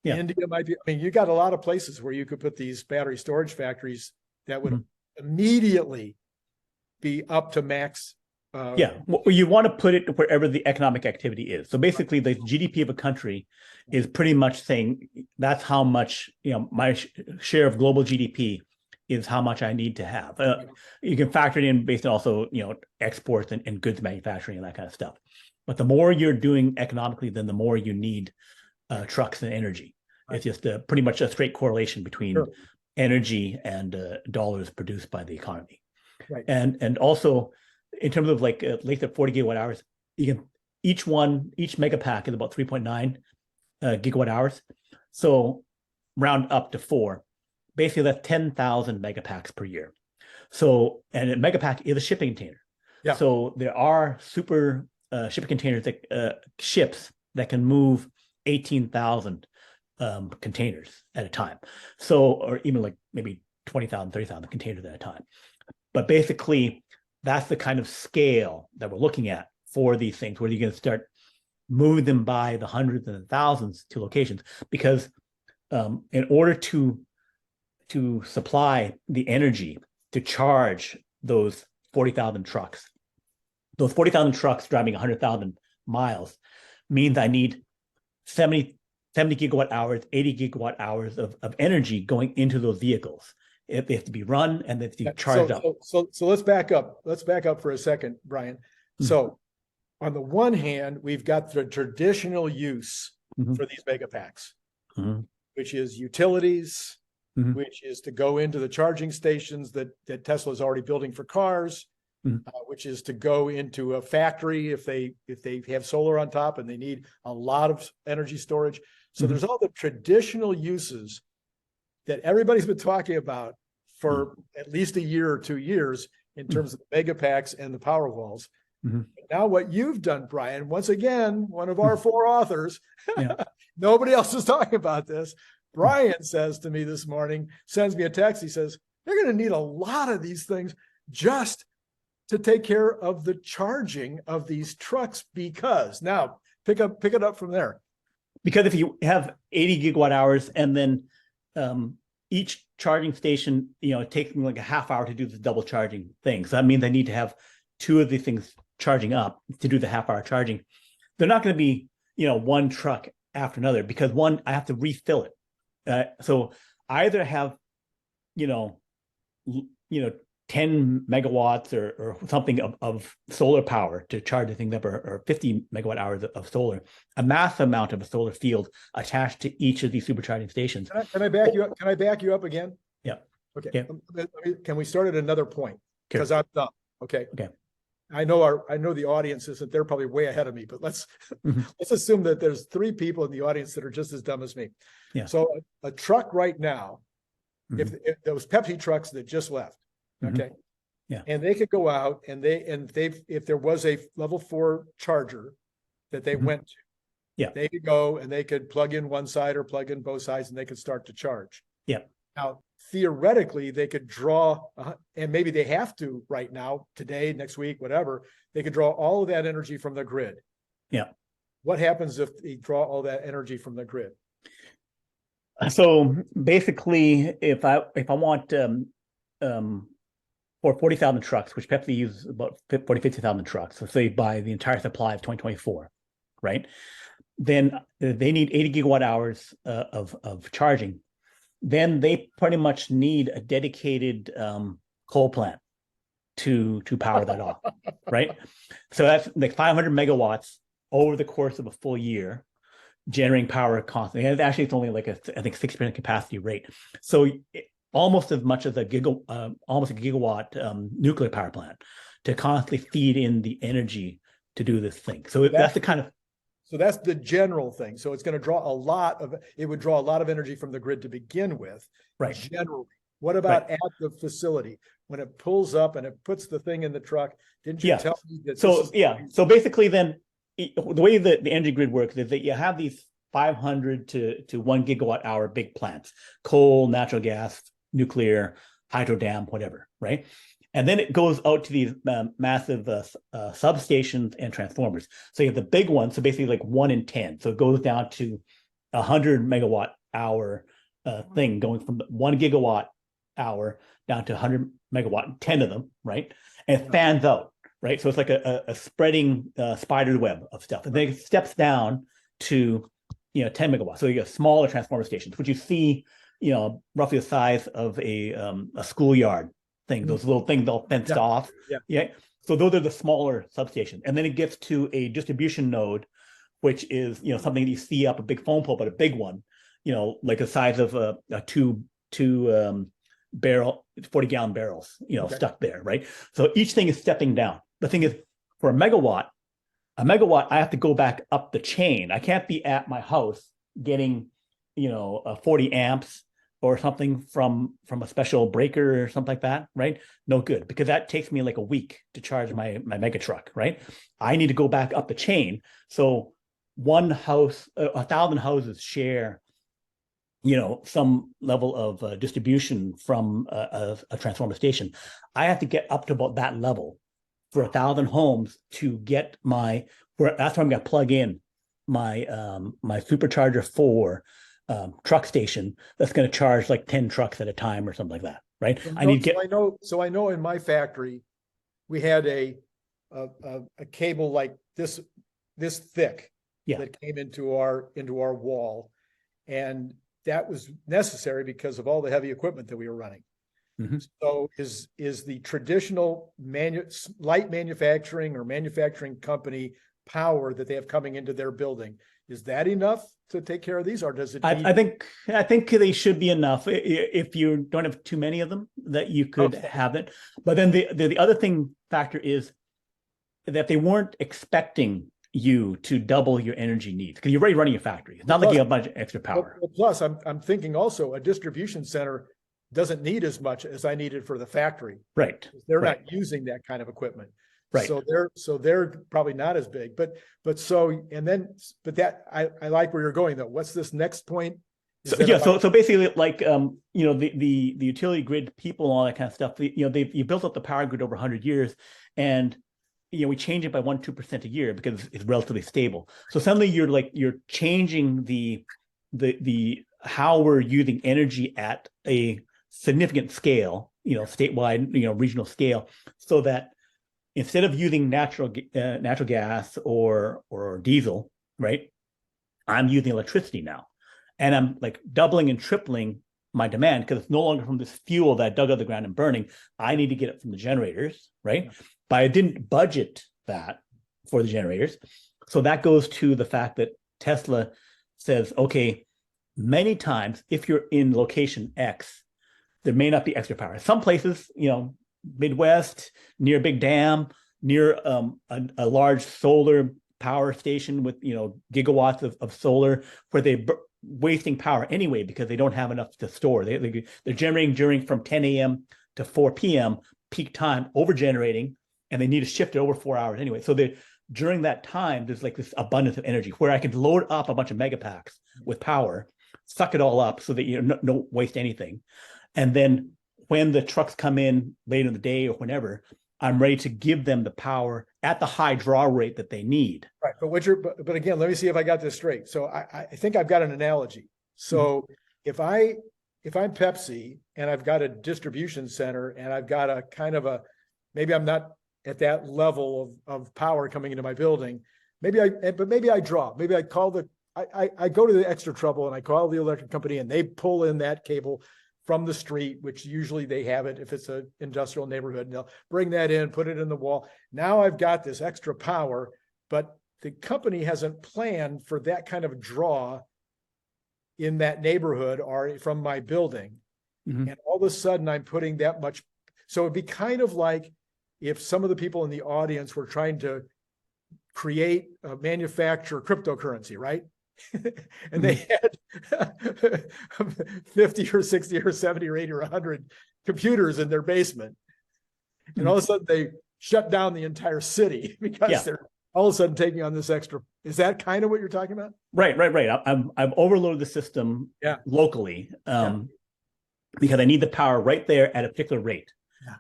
India might be. I mean, you got a lot of places where you could put these battery storage factories that would immediately be up to max. Well, you want to put it wherever the economic activity is. So basically, the GDP of a country is pretty much saying that's how much, my share of global GDP is how much I need to have. You can factor it in based on also, exports and goods manufacturing and that kind of stuff. But the more you're doing economically, then the more you need trucks and energy. It's just pretty much a straight correlation between energy and dollars produced by the economy. And also, in terms of like Lathrop 40 gigawatt hours, each mega pack is about 3.9 gigawatt hours. So round up to 4. Basically, that's 10,000 megapacks per year. So, and a megapack is a shipping container. So there are super shipping containers ships that can move 18,000 containers at a time. So, or even like maybe 20,000, 30,000 containers at a time. But basically, that's the kind of scale that we're looking at for these things, where you're going to start moving them by the hundreds and the thousands to locations. Because in order to supply the energy to charge those 40,000 trucks, driving 100,000 miles means I need 70 gigawatt hours, 80 gigawatt hours of energy going into those vehicles. They have to be run and they have to be charged up. So let's back up. Let's back up for a second, Brian. So on the one hand, we've got the traditional use for these mega packs, which is utilities, which is to go into the charging stations that Tesla is already building for cars, which is to go into a factory if they have solar on top and they need a lot of energy storage. So there's all the traditional uses that everybody's been talking about for at least a year or 2 years in terms of the mega packs and the power walls. Now what you've done, Brian, once again, one of our 4 authors, nobody else is talking about this. Brian says to me this morning, sends me a text. He says, they're going to need a lot of these things just to take care of the charging of these trucks, because now pick it up from there. Because if you have 80 gigawatt hours and then each charging station, it takes me like a half hour to do the double charging thing. So that means I need to have 2 of these things charging up to do the half hour charging. They're not going to be, one truck after another, because one, I have to refill it. So I either have, 10 megawatts or something of solar power to charge the thing up, or 50 megawatt hours of solar, a massive amount of a solar field attached to each of these supercharging stations. Can I back you up? Can I back you up again? Yeah. Okay. Yeah. Can we start at another point? Because I'm done. Okay. I know the audience isn't, they're probably way ahead of me, but let's Mhm. let's assume that there's 3 people in the audience that are just as dumb as me. Yeah. So a truck right now, Mhm. if those Pepsi trucks that just left, Mhm. okay, Yeah. and they could go out and if there was a level 4 charger that they Mhm. went to, Yeah. they could go and they could plug in one side or plug in both sides and they could start to charge. Yeah. Now, theoretically, they could draw, and maybe they have to right now, today, next week, whatever, they could draw all of that energy from the grid. Yeah. What happens if they draw all that energy from the grid? So basically, if I want for 40,000 trucks, which Pepsi uses about 50,000 trucks, so say buy the entire supply of 2024, right? Then they need 80 gigawatt hours of charging. Then they pretty much need a dedicated coal plant to power that off, right? So that's like 500 megawatts over the course of a full year, generating power constantly. And actually, it's only like I think 6% capacity rate. So almost as much as almost a gigawatt nuclear power plant to constantly feed in the energy to do this thing. So that's the kind of. So that's the general thing. So it's going to draw it would draw a lot of energy from the grid to begin with. Right. Generally. What about at the facility? When it pulls up and it puts the thing in the truck, didn't you tell me that? So basically then the way that the energy grid works is that you have these 500 to 1 gigawatt hour big plants, coal, natural gas, nuclear, hydro dam, whatever, right? And then it goes out to these massive substations and transformers. So you have the big ones, so basically like 1 in 10. So it goes down to 100 megawatt hour thing, going from 1 gigawatt hour down to 100 megawatt, 10 of them, right? And it fans out, right? So it's like a spreading spider web of stuff. And then it steps down to 10 megawatts. So you get smaller transformer stations, which you see, roughly the size of a schoolyard thing, those little things all fenced off. Yeah. So those are the smaller substations. And then it gets to a distribution node, which is, something that you see up a big phone pole, but a big one, like the size of a two barrel, 40-gallon barrels, stuck there, right? So each thing is stepping down. The thing is, for a megawatt, I have to go back up the chain. I can't be at my house getting, 40 amps or something from a special breaker or something like that, right? No good, because that takes me like a week to charge my mega truck, right? I need to go back up the chain. So one house, 1,000 houses share, some level of distribution from a transformer station. I have to get up to about that level for 1,000 homes to get that's where I'm going to plug in my supercharger 4 truck station that's going to charge like 10 trucks at a time or something like that, right? So I know in my factory we had a cable like this thick that came into our wall, and that was necessary because of all the heavy equipment that we were running. Mm-hmm. So is the traditional light manufacturing or manufacturing company power that they have coming into their building, is that enough to take care of these, or does it need... I think they should be enough if you don't have too many of them, that you could have it. But then the other factor is that they weren't expecting you to double your energy needs, because you're already running a factory. It's not like you have a bunch of extra power. Plus, I'm thinking also a distribution center doesn't need as much as I needed for the factory. Right. They're not using that kind of equipment. Right. So they're probably not as big, but I like where you're going though. What's this next point? So basically, like the utility grid people and all that kind of stuff. You built up the power grid over 100 years, and we change it by 1-2% a year because it's relatively stable. So suddenly you're changing the how we're using energy at a significant scale, statewide, regional scale, so that instead of using natural gas or diesel, right, I'm using electricity now, and I'm like doubling and tripling my demand because it's no longer from this fuel that I dug out of the ground and burning. I need to get it from the generators, right? But I didn't budget that for the generators. So that goes to the fact that Tesla says, okay, many times if you're in location X, there may not be extra power. Some places, Midwest, near a big dam, near a large solar power station with gigawatts of solar, where they're wasting power anyway because they don't have enough to store. They're generating during from 10 a.m. to 4 p.m. peak time, over generating, and they need to shift it over 4 hours anyway. So during that time, there's like this abundance of energy where I could load up a bunch of megapacks with power, suck it all up so that you don't waste anything. And then when the trucks come in later in the day or whenever, I'm ready to give them the power at the high draw rate that they need. Right. But again, let me see if I got this straight. So I think I've got an analogy. So if I'm Pepsi and I've got a distribution center and I've got a kind of maybe I'm not at that level of power coming into my building. Maybe I draw. Maybe I call I go to the extra trouble and I call the electric company and they pull in that cable from the street, which usually they have it if it's an industrial neighborhood, and they'll bring that in, put it in the wall. Now I've got this extra power, but the company hasn't planned for that kind of draw in that neighborhood or from my building. And all of a sudden I'm putting that much. So it'd be kind of like if some of the people in the audience were trying to manufacture cryptocurrency, right? And they had 50 or 60 or 70 or 80 or 100 computers in their basement. And all of a sudden they shut down the entire city because they're all of a sudden taking on this extra. Is that kind of what you're talking about? Right. I've overloaded the system locally because I need the power right there at a particular rate.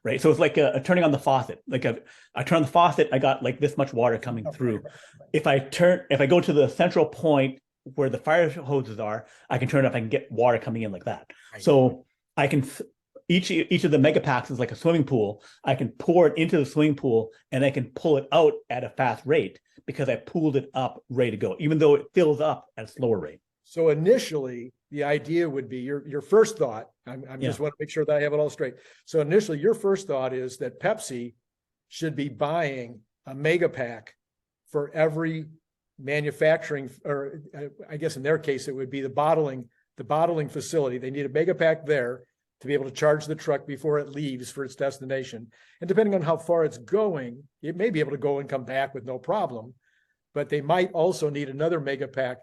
Right. So it's like turning on the faucet. Like I turn on the faucet, I got like this much water coming through. If I go to the central point where the fire hoses are, I can turn it up. I can get water coming in like that. So I can, each of the megapacks is like a swimming pool. I can pour it into the swimming pool and I can pull it out at a fast rate because I pooled it up ready to go, even though it fills up at a slower rate. So initially, the idea would be your first thought. I'm just want to make sure that I have it all straight. So initially, your first thought is that Pepsi should be buying a megapack for every manufacturing, or I guess in their case, it would be the bottling facility. They need a megapack there to be able to charge the truck before it leaves for its destination. And depending on how far it's going, it may be able to go and come back with no problem, but they might also need another megapack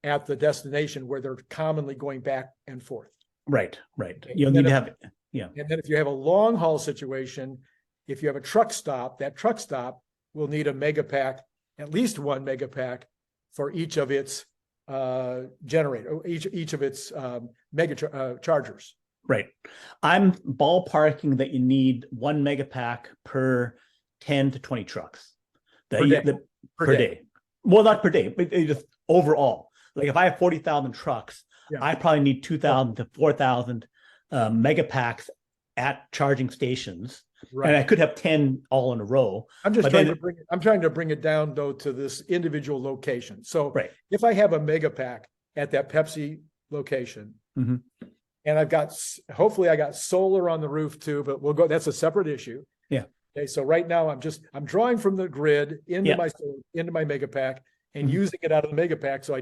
at the destination where they're commonly going back and forth. Right. You'll need to have it. Yeah. And then if you have a long haul situation, if you have a truck stop, that truck stop will need a megapack, at least one megapack for each of its generator, each of its chargers. Right. I'm ballparking that you need one megapack per 10 to 20 trucks. Per day. Well, not per day, but just overall. Like if I have 40,000 trucks, I probably need 2,000 to 4,000 megapacks at charging stations. Right. And I could have 10 all in a row. I'm trying to bring it down though to this individual location. So if I have a megapack at that Pepsi location, and hopefully I got solar on the roof too, but that's a separate issue. Yeah. Okay. So right now I'm drawing from the grid into my megapack and using it out of the megapack so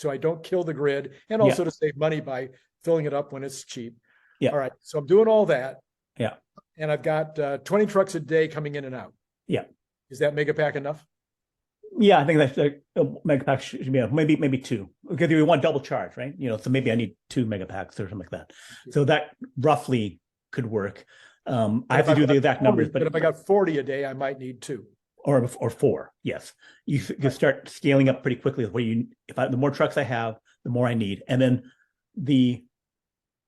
I don't kill the grid, and also to save money by filling it up when it's cheap. Yeah. All right. So I'm doing all that. Yeah. And I've got 20 trucks a day coming in and out. Yeah. Is that megapack enough? Yeah, I think that's a megapack should be maybe two, because we want double charge, right? So maybe I need 2 megapacks or something like that. So that roughly could work. I have to do the exact numbers, but if I got 40 a day, I might need 2. Or 4. Yes, you start scaling up pretty quickly. The more trucks I have, the more I need, and then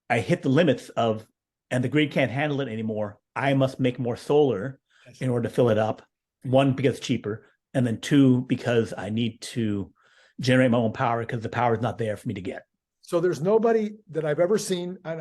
I hit the limits of, and the grid can't handle it anymore. I must make more solar in order to fill it up. 1, because it's cheaper, and then 2, because I need to generate my own power because the power is not there for me to get. So there's nobody that I've ever seen, and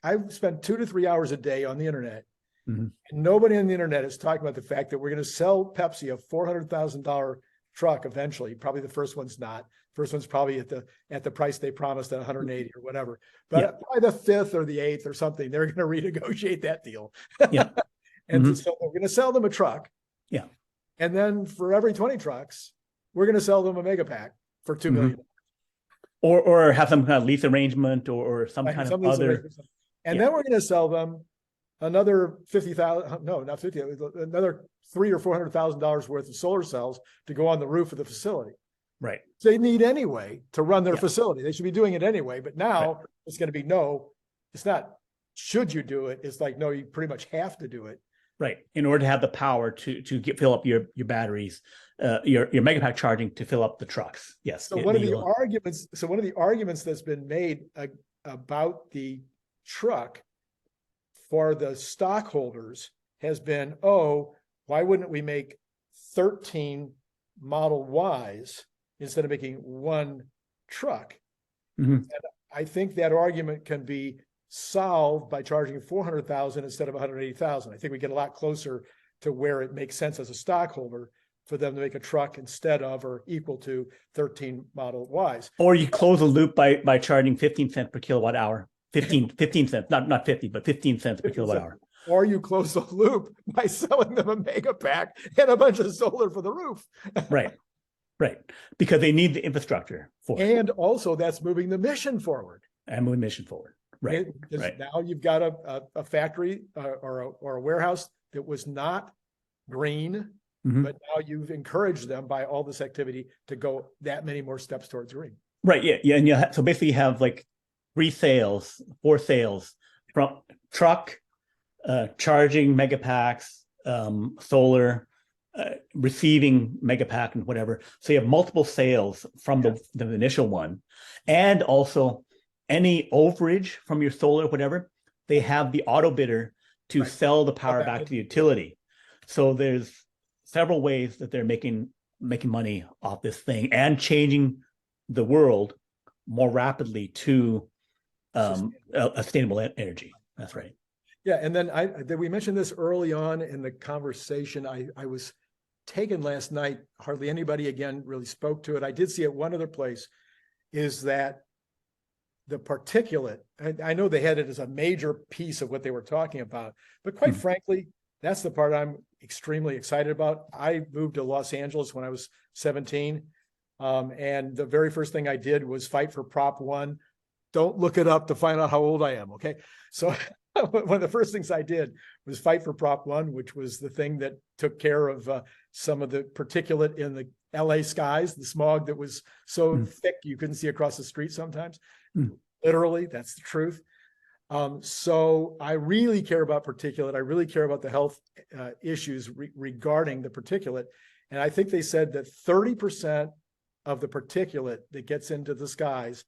I've spent 2 to 3 hours a day on the internet. And nobody on the internet is talking about the fact that we're going to sell Pepsi a $400,000 truck eventually. Probably the first one's not. First one's probably at the price they promised at 180 or whatever. But by the 5th or the 8th or something, they're going to renegotiate that deal. And so we're going to sell them a truck. Yeah. And then for every 20 trucks, we're going to sell them a megapack for $2 million. Or have some kind of lease arrangement or some kind of other. And then we're going to sell them another 50,000, no, not 50, another $300,000 or $400,000 worth of solar cells to go on the roof of the facility. Right. They need anyway to run their facility. They should be doing it anyway. But now it's going to be no, it's not should you do it? It's like, no, you pretty much have to do it. Right. In order to have the power to fill up your batteries, your megapack charging to fill up the trucks. Yes. So one of the arguments that's been made about the truck for the stockholders has been, oh, why wouldn't we make 13 Model Ys instead of making one truck? Mm-hmm. And I think that argument can be solved by charging 400,000 instead of 180,000. I think we get a lot closer to where it makes sense as a stockholder for them to make a truck instead of or equal to 13 Model Ys. Or you close the loop by charging 15 cents per kilowatt hour. 15 cents, not 50, but 15 cents per kilowatt hour. Or you close the loop by selling them a mega pack and a bunch of solar for the roof. Right. Because they need the infrastructure for it. And also that's moving the mission forward. And moving the mission forward. Right. Now you've got a factory or a warehouse that was not green, but now you've encouraged them by all this activity to go that many more steps towards green. Right. Yeah. And so basically you have like 4 sales from truck, charging megapacks, solar, receiving megapack and whatever. So you have multiple sales from the initial one, and also any overage from your solar, whatever, they have the auto bidder to sell the power back to the utility. So there's several ways that they're making money off this thing and changing the world more rapidly to a sustainable energy. That's right. Yeah, and then we mentioned this early on in the conversation. I was taken last night. Hardly anybody again really spoke to it. I did see it one other place, is that the particulate, I know they had it as a major piece of what they were talking about, but quite frankly, that's the part I'm extremely excited about. I moved to Los Angeles when I was 17. And the very first thing I did was fight for Prop 1. Don't look it up to find out how old I am, okay? So one of the first things I did was fight for Prop 1, which was the thing that took care of some of the particulate in the LA skies, the smog that was so thick you couldn't see across the street sometimes. Literally, that's the truth. So I really care about particulate. I really care about the health issues regarding the particulate. And I think they said that 30% of the particulate that gets into the skies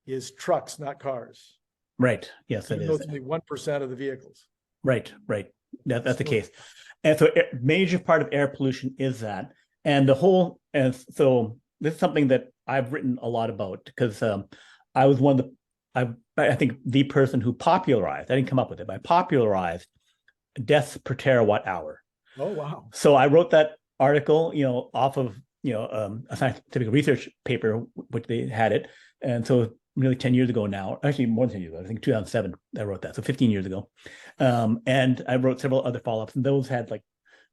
is trucks, not cars. Right. Yes, it is. It's only 1% of the vehicles. Right. That's the case. And so a major part of air pollution is that. And so this is something that I've written a lot about, because I was one of I think the person who popularized, I didn't come up with it, but I popularized deaths per terawatt hour. Oh, wow. So I wrote that article, off of, a scientific research paper, which they had it. And so nearly 10 years ago now, actually more than 10 years ago, I think 2007, I wrote that. So 15 years ago. And I wrote several other follow-ups, and those had like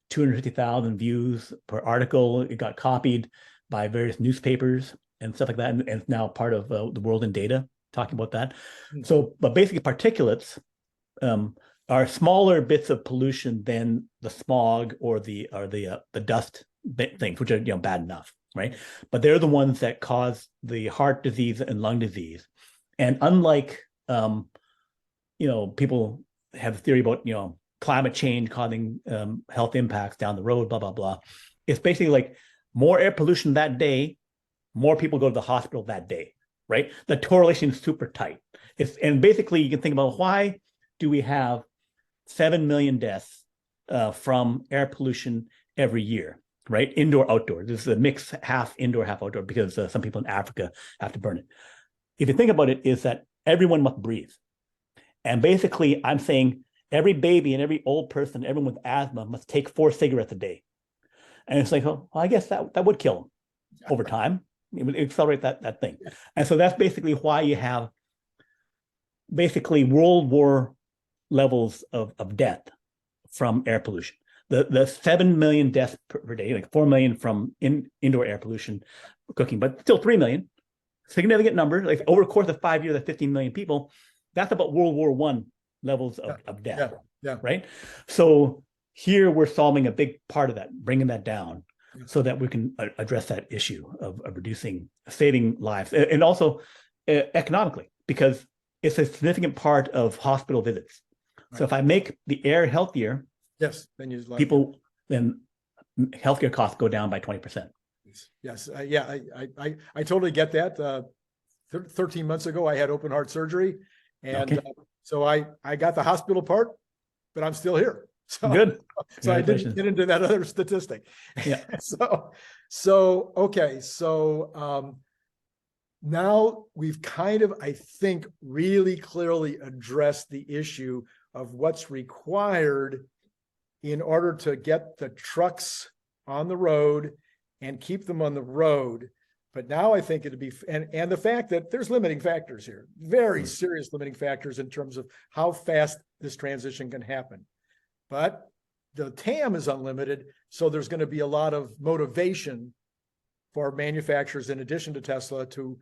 250,000 views per article. It got copied by various newspapers and stuff like that. And it's now part of the World in Data, talking about that. So, but basically particulates are smaller bits of pollution than the smog or the dust things, which are bad enough, right? But they're the ones that cause the heart disease and lung disease. And unlike people have a theory about climate change causing health impacts down the road, blah blah blah. It's basically like more air pollution that day, more people go to the hospital that day, right? The correlation is super tight. And basically you can think about, why do we have 7 million deaths from air pollution every year, right? Indoor, outdoor. This is a mix, half indoor, half outdoor, because some people in Africa have to burn it. If you think about it, is that everyone must breathe. And basically I'm saying every baby and every old person, everyone with asthma must take 4 cigarettes a day. And it's like, well, I guess that would kill them over time. It would accelerate that thing. And so that's basically why you have basically World War levels of death from air pollution. The 7 million deaths per day, like 4 million from indoor air pollution cooking, but still 3 million, significant number. Like over the course of 5 years, of 15 million people, that's about World War I levels of death, yeah. right? So here we're solving a big part of that, bringing that down so that we can address that issue of saving lives, and also economically, because it's a significant part of hospital visits. Right. So if I make the air healthier, yes, then then healthcare costs go down by 20%. Yes, I totally get that. 13 months ago, I had open heart surgery, and so I got the hospital part, but I'm still here. So good. So I didn't get into that other statistic. Yeah. Okay. So now we've kind of, I think, really clearly addressed the issue of what's required in order to get the trucks on the road and keep them on the road. But now I think it'd be, and the fact that there's limiting factors here, very serious limiting factors in terms of how fast this transition can happen. But the TAM is unlimited, so there's going to be a lot of motivation for manufacturers, in addition to Tesla, to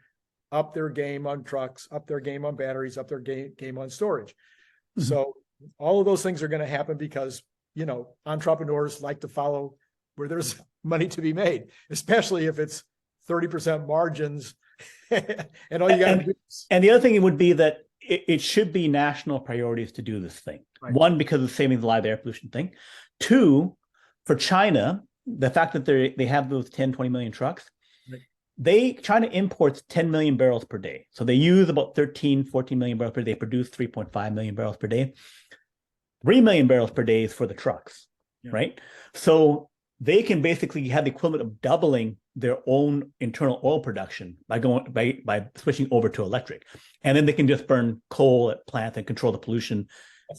up their game on trucks, up their game on batteries, up their game on storage. Mm-hmm. So all of those things are going to happen because, entrepreneurs like to follow where there's money to be made, especially if it's 30% margins and all you got to do. And the other thing would be that it should be national priorities to do this thing. Right. One, because of saving the live air pollution thing. Two, for China, the fact that they have those 10, 20 million trucks, right. China imports 10 million barrels per day. So they use about 13, 14 million barrels per day. They produce 3.5 million barrels per day. 3 million barrels per day is for the trucks, right? So they can basically have the equivalent of doubling their own internal oil production by switching over to electric. And then they can just burn coal at plants and control the pollution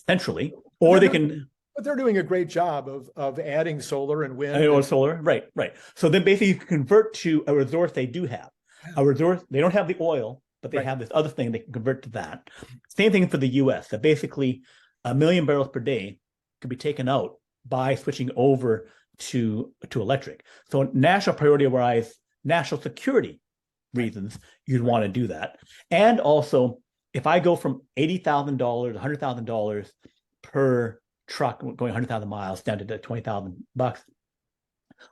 centrally, or they can. But they're doing a great job of adding solar and wind. Or solar, right. So then basically you convert to a resource they do have. A resource, they don't have the oil, but they have this other thing they can convert to that. Same thing for the US, that basically 1 million barrels per day could be taken out by switching over to electric. So national priority wise, national security reasons, you'd want to do that. And also, if I go from $80,000, $100,000 per truck going 100,000 miles down to $20,000,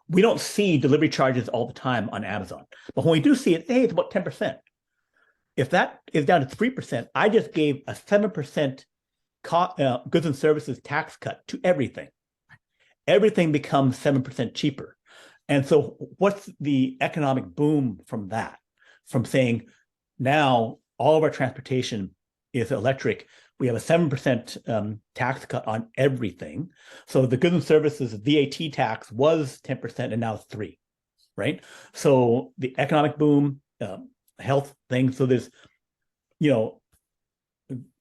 we don't see delivery charges all the time on Amazon. But when we do see it, hey, it's about 10%. If that is down to 3%, I just gave a 7% goods and services tax cut to everything. Everything becomes 7% cheaper. And so what's the economic boom from that? From saying now all of our transportation is electric, we have a 7% tax cut on everything. So the goods and services VAT tax was 10% and now it's 3%, right? So the economic boom, health thing. So there's,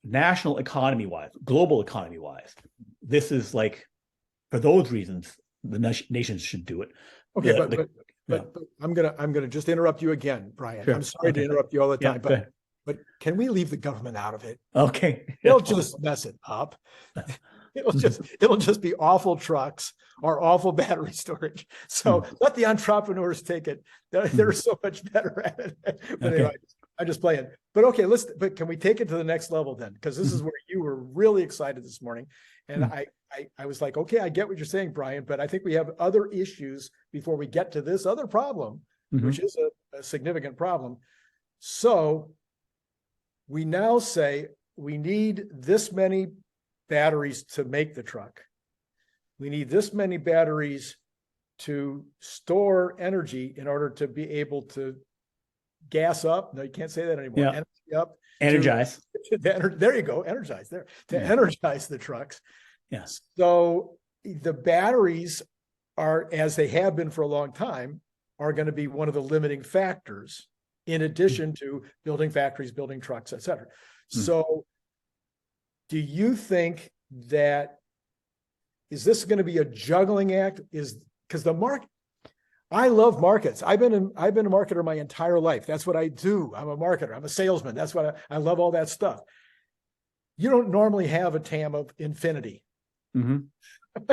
national economy-wise, global economy-wise, this is like, for those reasons, the nations should do it. Okay, but I'm gonna just interrupt you again, Brian. Sure. I'm sorry to interrupt you all the time, but can we leave the government out of it? Okay, they'll just mess it up. It'll just be awful trucks or awful battery storage. So let the entrepreneurs take it. They're so much better at it. But anyway, I'm just playing. But can we take it to the next level then? Because this is where you were really excited this morning. And I was like, okay, I get what you're saying, Brian, but I think we have other issues before we get to this other problem, which is a significant problem. So we now say we need this many batteries to make the truck. We need this many batteries to store energy in order to be able to gas up. No, you can't say that anymore. Yeah. Energy up. Energize. There you go. Energize there. To energize the trucks. Yes. So the batteries are, as they have been for a long time, are going to be one of the limiting factors in addition to building factories, building trucks, et cetera. So do you think that, is this going to be a juggling act? Because the market, I love markets. I've been a marketer my entire life. That's what I do. I'm a marketer. I'm a salesman. That's what I love all that stuff. You don't normally have a TAM of infinity.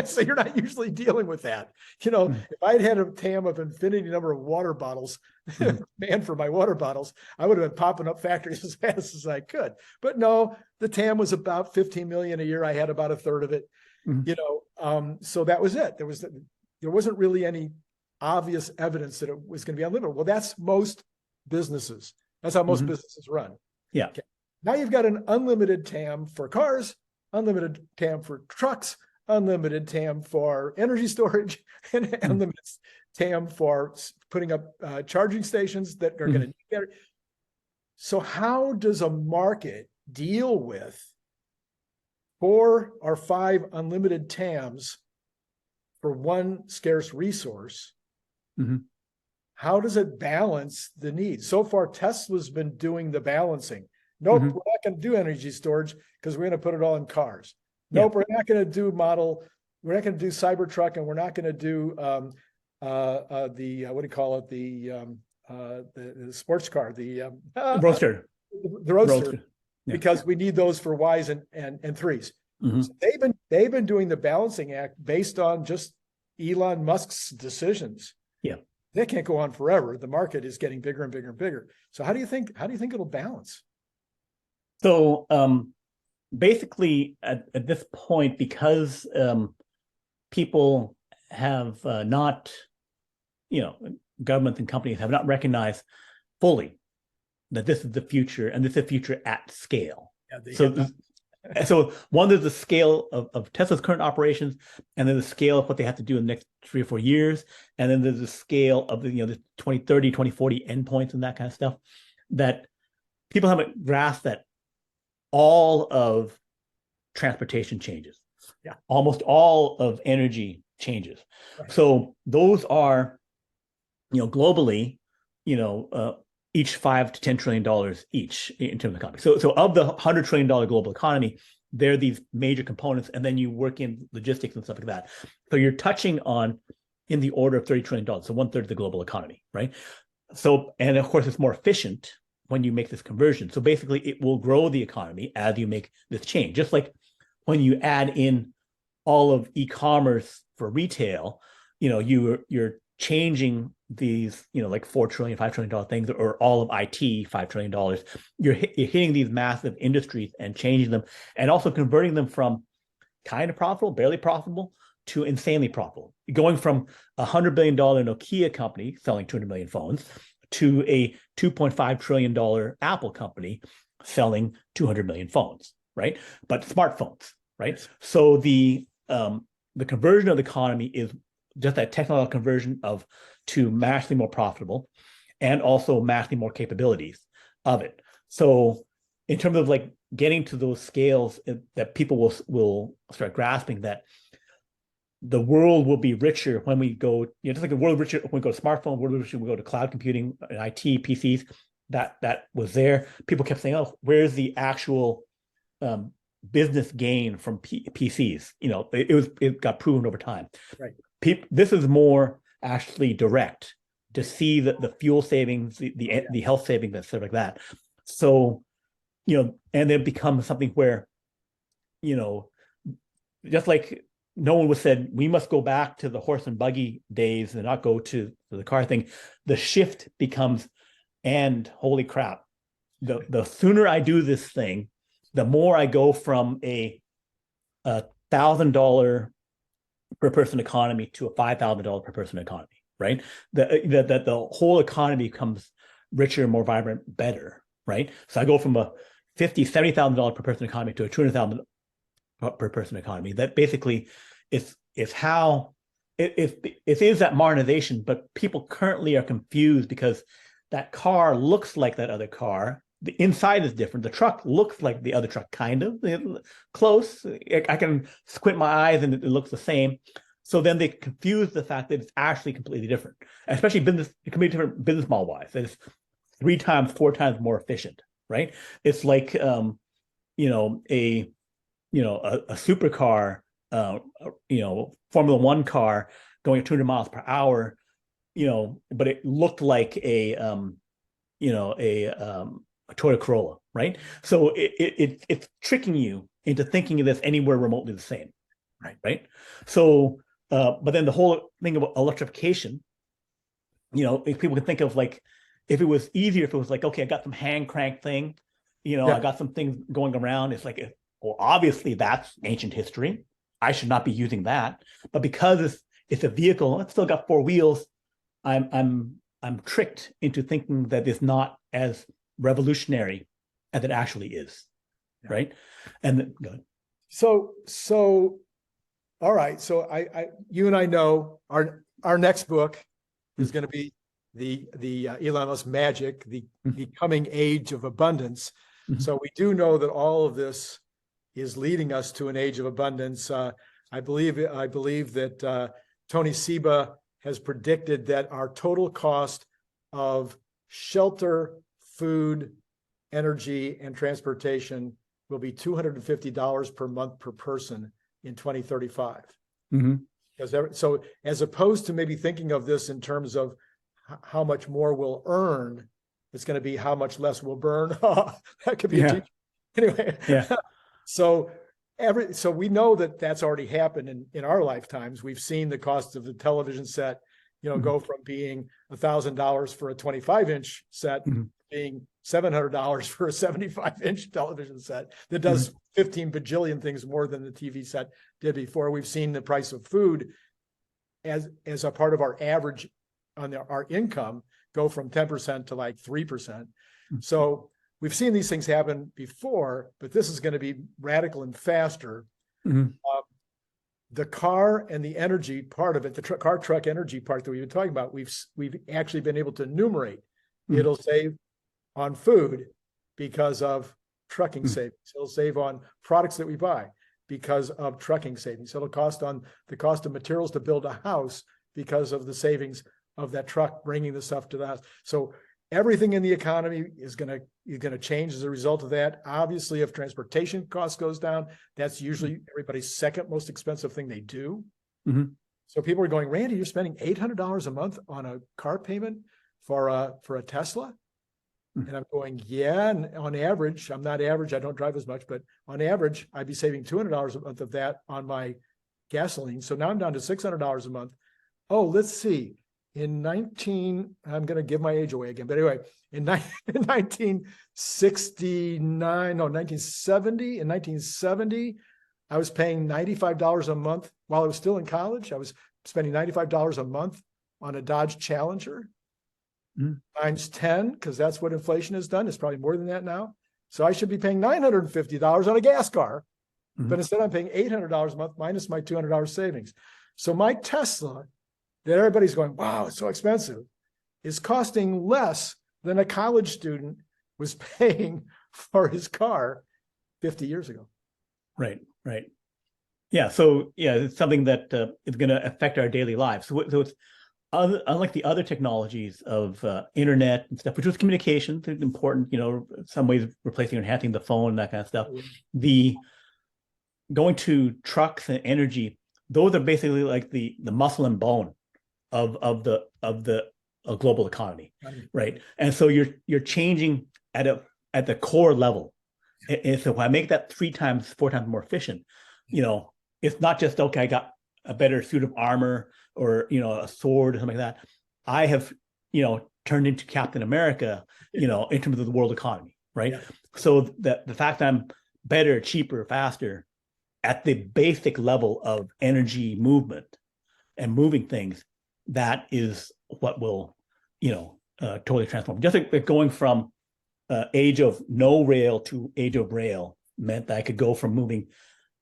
So you're not usually dealing with that. If I'd had a TAM of infinity number of water bottles, demand for my water bottles, I would have been popping up factories as fast as I could. But no, the TAM was about 15 million a year. I had about a third of it, so that was it. There wasn't really any obvious evidence that it was going to be unlimited. Well, that's most businesses. That's how most businesses run. Yeah. Okay. Now you've got an unlimited TAM for cars, unlimited TAM for trucks, unlimited TAM for energy storage, and unlimited TAM for putting up charging stations that are going to need better. So how does a market deal with 4 or 5 unlimited TAMs for one scarce resource? How does it balance the needs? So far, Tesla's been doing the balancing. Nope, we're not going to do energy storage because we're going to put it all in cars. Nope, we're not going to do we're not going to do Cybertruck, and we're not going to do what do you call it? The sports car, the Roadster. The Roadster. Because we need those for Ys and 3s. So they've been doing the balancing act based on just Elon Musk's decisions. Yeah. They can't go on forever. The market is getting bigger and bigger and bigger. So how do you think it'll balance? So basically at this point, because people have not, governments and companies have not recognized fully that this is the future, and this is the future at scale. So one is the scale of Tesla's current operations, and then the scale of what they have to do in the next 3 or 4 years, and then there's the scale of the 2030, 2040 endpoints and that kind of stuff, that people haven't grasped that all of transportation changes. Yeah. Almost all of energy changes. Right. So those are, globally, each $5 to $10 trillion each in terms of economy. So of the $100 trillion global economy, there are these major components, and then you work in logistics and stuff like that. So you're touching on in the order of $30 trillion, so 1/3 of the global economy, right? So, and of course, it's more efficient when you make this conversion. So basically, it will grow the economy as you make this change. Just like when you add in all of e-commerce for retail, you're changing these, like $4 trillion, $5 trillion things, or all of IT, $5 trillion. You're hitting these massive industries and changing them, and also converting them from kind of profitable, barely profitable, to insanely profitable. Going from a $100 billion Nokia company selling 200 million phones to a $2.5 trillion Apple company selling 200 million phones, right? But smartphones, right? So the conversion of the economy is just that technological conversion to massively more profitable, and also massively more capabilities of it. So in terms of like getting to those scales that people will start grasping, that the world will be richer when we go, just like the world richer when we go to smartphone, world richer when we go to cloud computing, IT, PCs, that was there. People kept saying, oh, where's the actual business gain from PCs? It got proven over time. Right. This is more actually direct to see the fuel savings, the health savings, and stuff like that. So, and then it becomes something where, just like no one was said, we must go back to the horse and buggy days and not go to the car thing. The shift becomes, and holy crap, the sooner I do this thing, the more I go from a $1,000 per person economy to a $5,000 per person economy, right? That the whole economy becomes richer, more vibrant, better, right? So I go from a $50,000, $70,000 per person economy to a $200,000 per person economy. That basically is how it is that modernization, but people currently are confused because that car looks like that other car. The inside is different. The truck looks like the other truck, kind of close. I can squint my eyes and it looks the same. So then they confuse the fact that it's actually completely different, especially business. It can be different business model wise. It's 3 times, 4 times more efficient, right? It's like a supercar, Formula One car going at 200 miles per hour, but it looked like a Toyota Corolla, right? So it's tricking you into thinking of this anywhere remotely the same, right? So, but then the whole thing about electrification, if people can think of like, if it was easier, if it was like, okay, I got some hand crank thing, I got some things going around. It's like, well, obviously that's ancient history. I should not be using that. But because it's a vehicle, it's still got four wheels. I'm tricked into thinking that it's not as revolutionary as it actually is, right? And go ahead. So, all right. So you and I know our next book is going to be the Elon Musk magic, the coming age of abundance. So we do know that all of this is leading us to an age of abundance. I believe that Tony Seba has predicted that our total cost of shelter, food, energy, and transportation will be $250 per month per person in 2035. So as opposed to maybe thinking of this in terms of how much more we'll earn, it's going to be how much less we'll burn. That could be a teacher. Anyway. So we know that that's already happened in our lifetimes. We've seen the cost of the television set, go from being $1,000 for a 25-inch set being $700 for a 75-inch television set that does 15 bajillion things more than the TV set did before. We've seen the price of food as a part of our average on our income go from 10% to like 3%. So we've seen these things happen before, but this is going to be radical and faster. The car and the energy part of it, the car truck energy part that we've been talking about, we've actually been able to enumerate. It'll save on food because of trucking savings. It'll save on products that we buy because of trucking savings. It'll cost on the cost of materials to build a house because of the savings of that truck bringing the stuff to the house. So everything in the economy is going to change as a result of that. Obviously, if transportation cost goes down, that's usually everybody's second most expensive thing they do. So people are going, Randy, you're spending $800 a month on a car payment for a Tesla? And I'm going, yeah. And on average, I'm not average, I don't drive as much, but on average, I'd be saving $200 a month of that on my gasoline. So now I'm down to $600 a month. Oh, let's see. I'm going to give my age away again. But anyway, in 1970, I was paying $95 a month while I was still in college. I was spending $95 a month on a Dodge Challenger. Times 10, because that's what inflation has done. It's probably more than that now. So I should be paying $950 on a gas car, but instead I'm paying $800 a month minus my $200 savings. So my Tesla, that everybody's going, wow, it's so expensive, is costing less than a college student was paying for his car 50 years ago. Right. Yeah. So it's something that is going to affect our daily lives. So it's unlike the other technologies of internet and stuff, which was communication, important, in some ways replacing or enhancing the phone and that kind of stuff. The going to trucks and energy, those are basically like the muscle and bone of the global economy, right? And so you're changing at the core level. And so if I make that 3 times, 4 times more efficient, it's not just, okay, I got a better suit of armor or, a sword or something like that. I have, turned into Captain America, in terms of the world economy, right? So the fact that I'm better, cheaper, faster at the basic level of energy movement and moving things, that is what will, totally transform. Just like going from age of no rail to age of rail meant that I could go from moving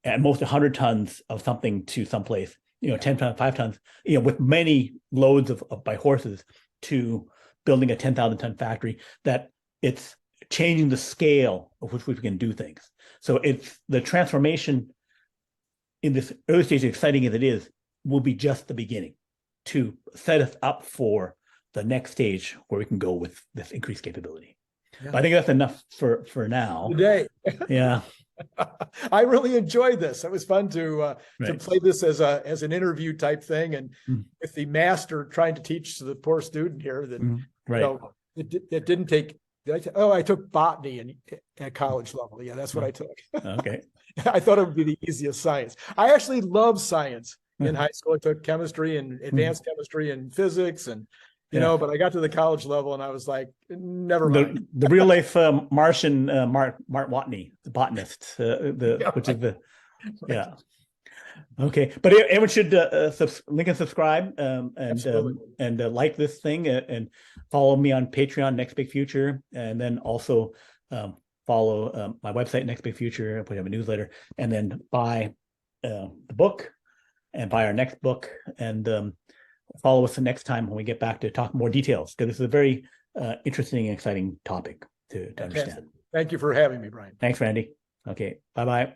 at most 100 tons of something to someplace, 10 tons, 5 tons, with many loads of by horses, to building a 10,000 ton factory, that it's changing the scale of which we can do things. So it's the transformation in this early stage, exciting as it is, will be just the beginning to set us up for the next stage where we can go with this increased capability. But I think that's enough for now. Today. Yeah. I really enjoyed this. It was fun to play this as an interview type thing, and with the master trying to teach to the poor student here that it didn't take. I took botany at college level. Yeah, that's what I took. Okay. I thought it would be the easiest science. I actually loved science in high school. I took chemistry and advanced chemistry and physics, and you know, but I got to the college level and I was like, never mind. The real life Martian Mark Watney, the botanist, which is the yeah. Okay, but everyone should link and subscribe and like this thing and follow me on Patreon, Next Big Future, and then also follow my website, Next Big Future. We have a newsletter, and then buy the book and buy our next book, and follow us the next time when we get back to talk more details, because this is a very interesting and exciting topic to understand. Thank you for having me, Brian. Thanks, Randy. Okay, bye-bye.